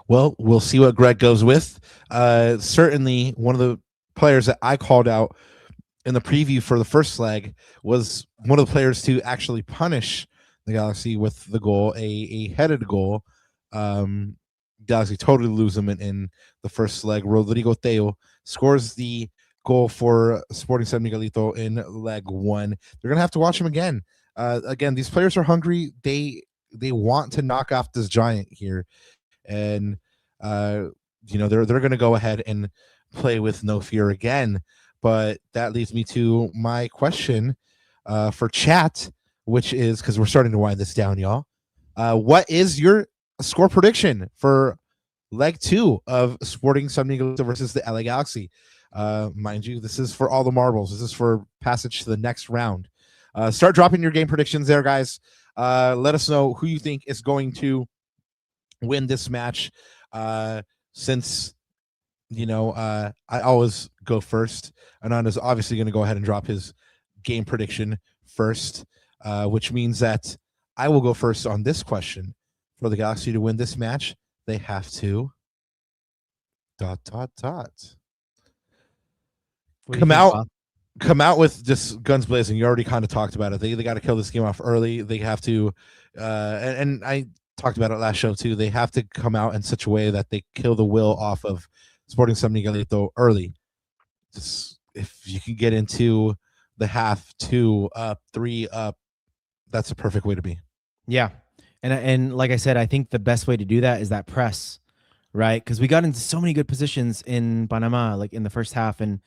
Well, we'll see what Greg goes with. Certainly one of the players that I called out in the preview for the first leg was one of the players to actually punish the Galaxy with the goal, a headed goal. Galaxy totally lose him in the first leg. Rodrigo Teo scores the goal for Sporting San Miguelito in leg 1. They're going to have to watch him again. Again, these players are hungry. They want to knock off this giant here. And, they're going to go ahead and play with no fear again. But that leads me to my question for chat, which is, because we're starting to wind this down, y'all. What is your score prediction for leg 2 of Sporting San Miguelito versus the LA Galaxy? Mind you, this is for all the marbles. This is for passage to the next round. Start dropping your game predictions there, guys. Let us know who you think is going to win this match. Since I always go first, Ananda's obviously going to go ahead and drop his game prediction first, which means that I will go first on this question. For the Galaxy to win this match, they have to ... Come out with just guns blazing. You already kind of talked about it. They got to kill this game off early. They have to, and I talked about it last show too. They have to come out in such a way that they kill the will off of Sporting San Miguelito early. Just, if you can get into the half 2 up, 3 up, that's a perfect way to be. Yeah. And like I said, I think the best way to do that is that press, right? Because we got into so many good positions in Panama, like in the first half. And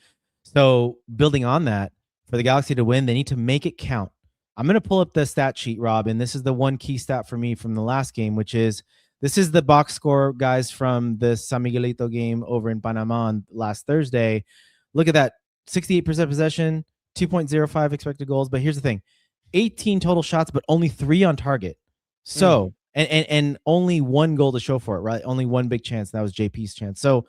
so building on that, for the Galaxy to win, they need to make it count. I'm going to pull up the stat sheet, Rob, and this is the one key stat for me from the last game, which is, this is the box score, guys, from the San Miguelito game over in Panama on last Thursday. Look at that, 68% possession, 2.05 expected goals. But here's the thing, 18 total shots, but only 3 on target. So, and only 1 goal to show for it, right? Only 1 big chance. That was JP's chance. So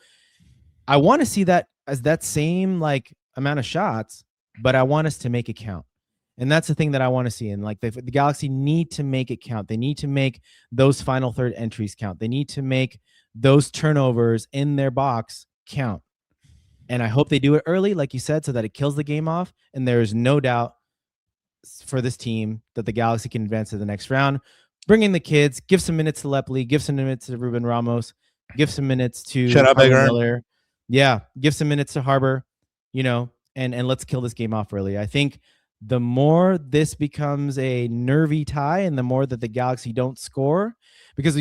I want to see that as that same like amount of shots, but I want us to make it count. And that's the thing that I want to see. And like the Galaxy need to make it count. They need to make those final third entries count. They need to make those turnovers in their box count. And I hope they do it early, like you said, so that it kills the game off. And there is no doubt for this team that the Galaxy can advance to the next round. Bring in the kids, give some minutes to Lepli, give some minutes to Ruben Ramos, give some minutes to Miller. Yeah, give some minutes to Harbor, you know, and let's kill this game off early. I think the more this becomes a nervy tie and the more that the Galaxy don't score, because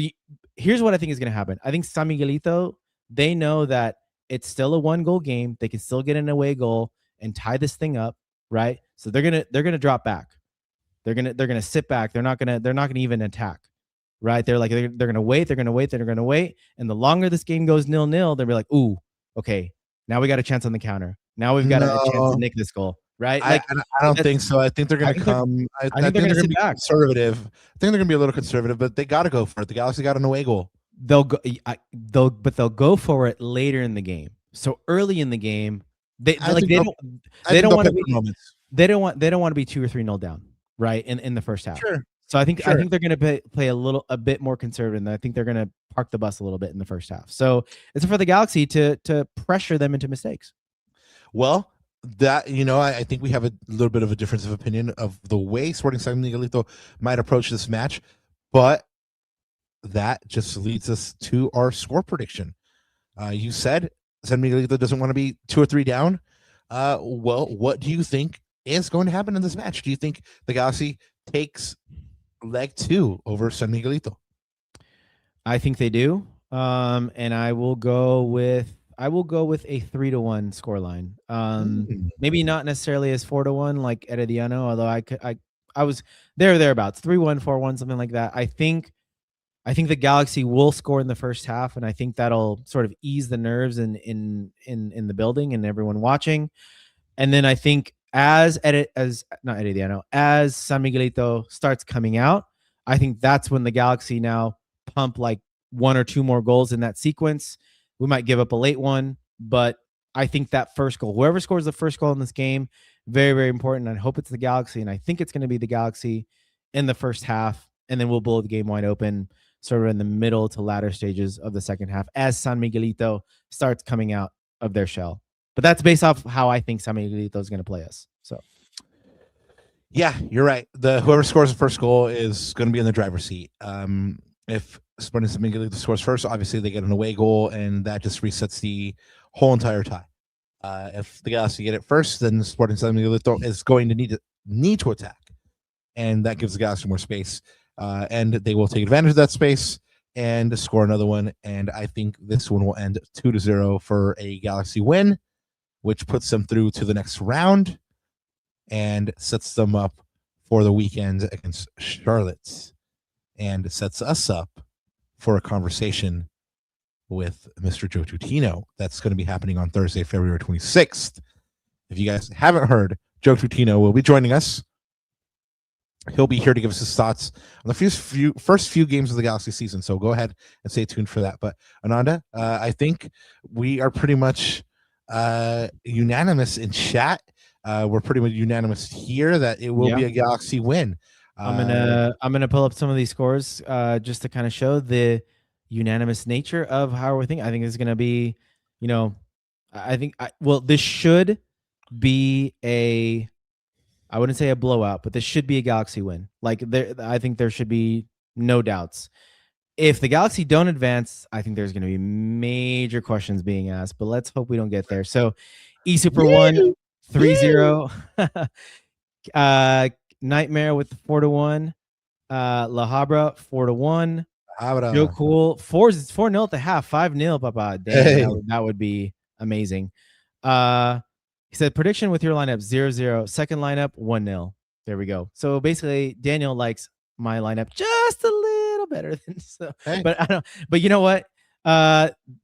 here's what I think is going to happen. I think San Miguelito, they know that it's still a 1-goal game. They can still get an away goal and tie this thing up, right? So they're going to drop back. They're going to sit back. They're not going to even attack. Right? They're going to wait, and the longer this game goes 0-0, they'll be like, "Ooh, okay. Now we got a chance on the counter. Now we've got a chance to nick this goal." Right? I don't think so. I think they're going to come. I think they're going to be conservative. I think they're going to be a little conservative, but they got to go for it. The Galaxy got an away goal. They'll go for it later in the game. So early in the game, they don't want to be 2 or 3-0 down, right? In the first half. Sure. So I think they're going to play a bit more conservative, and I think they're going to park the bus a little bit in the first half. So it's for the Galaxy to pressure them into mistakes. Well, that, you know, I think we have a little bit of a difference of opinion of the way Sporting San Miguelito might approach this match, but that just leads us to our score prediction. You said San Miguelito doesn't want to be 2 or 3 down. Well, what do you think is going to happen in this match? Do you think the Galaxy takes leg 2 over San Miguelito? I think they do. And I will go with a 3-1 scoreline. Maybe not necessarily as 4-1 like Herediano, although I was thereabouts, 3-1, 4-1, something like that. I think the Galaxy will score in the first half, and I think that'll sort of ease the nerves in the building and everyone watching. And then I think as San Miguelito starts coming out, I think that's when the Galaxy now pump like 1 or 2 more goals in that sequence. We might give up a late one, but I think that first goal, whoever scores the first goal in this game, very, very important. I hope it's the Galaxy, and I think it's going to be the Galaxy in the first half, and then we'll blow the game wide open sort of in the middle to latter stages of the second half as San Miguelito starts coming out of their shell. But that's based off how I think San Miguelito is going to play us. So, yeah, you're right. Whoever scores the first goal is going to be in the driver's seat. If Sporting San Miguelito scores first, obviously they get an away goal, and that just resets the whole entire tie. If the Galaxy get it first, then Sporting San Miguelito is going to need to attack, and that gives the Galaxy more space. And they will take advantage of that space and score another one. And I think this one will end 2-0 for a Galaxy win, which puts them through to the next round and sets them up for the weekend against Charlotte, and sets us up for a conversation with Mr. Joe Coutinho. That's going to be happening on Thursday, February 26th. If you guys haven't heard, Joe Coutinho will be joining us. He'll be here to give us his thoughts on the first few games of the Galaxy season. So go ahead and stay tuned for that. But Ananda, I think we are pretty much unanimous in chat. We're pretty much unanimous here that it will be a Galaxy win. I'm gonna pull up some of these scores just to kind of show the unanimous nature of how we're thinking. I think it's gonna be, you know, this should be I wouldn't say a blowout, but this should be a Galaxy win. I think there should be no doubts. If the Galaxy don't advance, I think there's going to be major questions being asked, but let's hope we don't get there. So eSuper 1, 3-0. Nightmare with the 4-1. La Habra 4-1. Joe Cool 4-0 at the half, 5-0. Papa, damn, that would be amazing. He said prediction with your lineup 0-0. Second lineup 1-0. There we go. So basically, Daniel likes my lineup just a little better than so. Hey. But I don't. But you know what?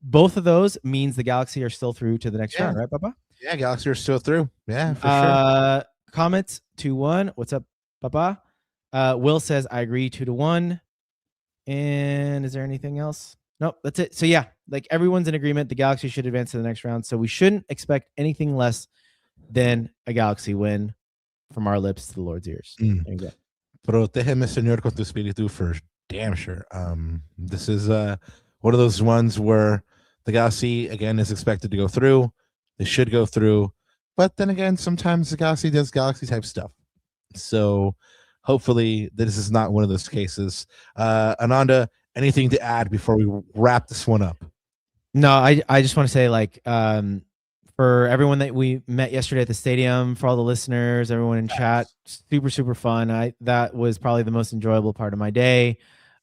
Both of those means the Galaxy are still through to the next round, right, Papa? Yeah, Galaxy are still through. Yeah, for sure. Comments 2-1. What's up, Papa? Will says I agree 2-1. And is there anything else? Nope, that's it. So yeah, like everyone's in agreement. The Galaxy should advance to the next round, so we shouldn't expect anything less than a Galaxy win from our lips to the Lord's ears. There you go. Protégeme, Señor, con tu espíritu, for damn sure. This is one of those ones where the Galaxy again is expected to go through. They should go through, but then again, sometimes the Galaxy does Galaxy type stuff. So hopefully this is not one of those cases. Ananda, anything to add before we wrap this one up? No, I just want to say, like, for everyone that we met yesterday at the stadium, for all the listeners, everyone in chat, super fun. That was probably the most enjoyable part of my day.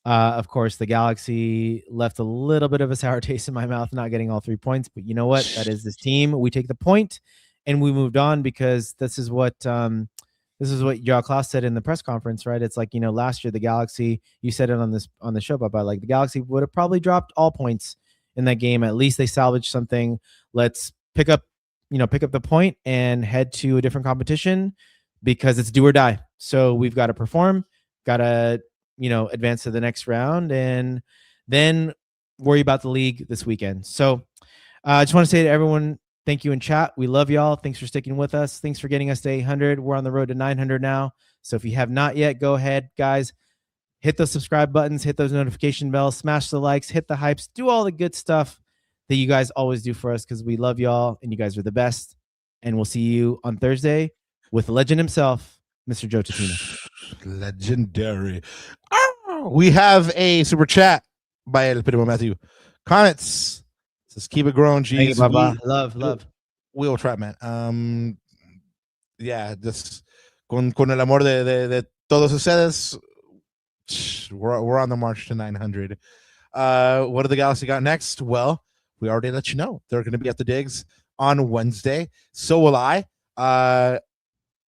Of course, the Galaxy left a little bit of a sour taste in my mouth not getting all 3 points, but you know what? That is this team. We take the point and we moved on, because this is what Joao Klaus said in the press conference, right? It's like, last year the Galaxy, you said it on the show, Papa, like the Galaxy would have probably dropped all points in that game. At least they salvaged something. Let's pick up the point and head to a different competition, because it's do or die. So we've got to perform, got to, advance to the next round, and then worry about the league this weekend. So I just want to say to everyone, thank you in chat. We love y'all. Thanks for sticking with us. Thanks for getting us to 800. We're on the road to 900 now. So if you have not yet, go ahead, guys. Hit those subscribe buttons, hit those notification bells, smash the likes, hit the hypes, do all the good stuff that you guys always do for us, because we love y'all and you guys are the best. And we'll see you on Thursday with the legend himself, Mr. Joe Coutinho. Legendary. We have a super chat by El Primo Matthew. Comments. Says keep it growing, G's. Love. We will try, man. Yeah, just con el amor de todos ustedes. We're on the march to 900. What do the Galaxy got next? Well, we already let you know. They're going to be at the Digs on Wednesday. So will I.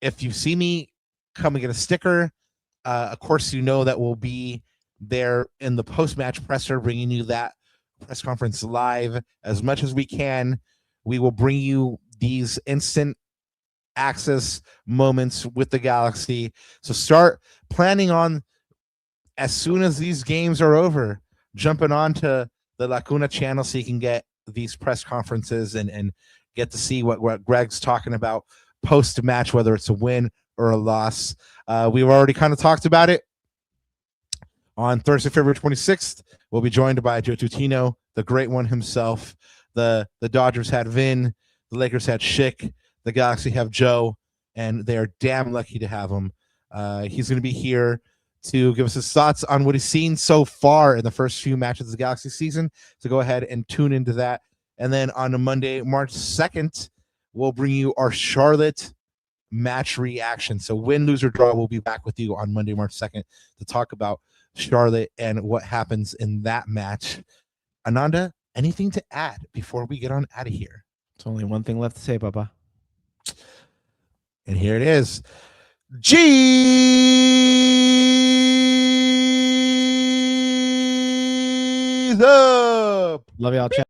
If you see me, come and get a sticker. Of course, you know that we'll be there in the post-match presser, bringing you that press conference live as much as we can. We will bring you these instant access moments with the Galaxy. So start planning on, as soon as these games are over, jumping onto the La Cuna channel so you can get these press conferences and get to see what Greg's talking about post-match, whether it's a win or a loss. We've already kind of talked about it. On Thursday, February 26th, we'll be joined by Joe Coutinho, the great one himself. The Dodgers had Vin, the Lakers had Schick, the Galaxy have Joe, and they are damn lucky to have him. He's going to be here to give us his thoughts on what he's seen so far in the first few matches of the Galaxy season. So go ahead and tune into that. And then on a Monday, March 2nd, we'll bring you our Charlotte match reaction. So win, lose, or draw, we'll be back with you on Monday, March 2nd to talk about Charlotte and what happens in that match. Ananda, anything to add before we get on out of here? It's only one thing left to say, Papa. And here it is. G's up! Love y'all. Chat.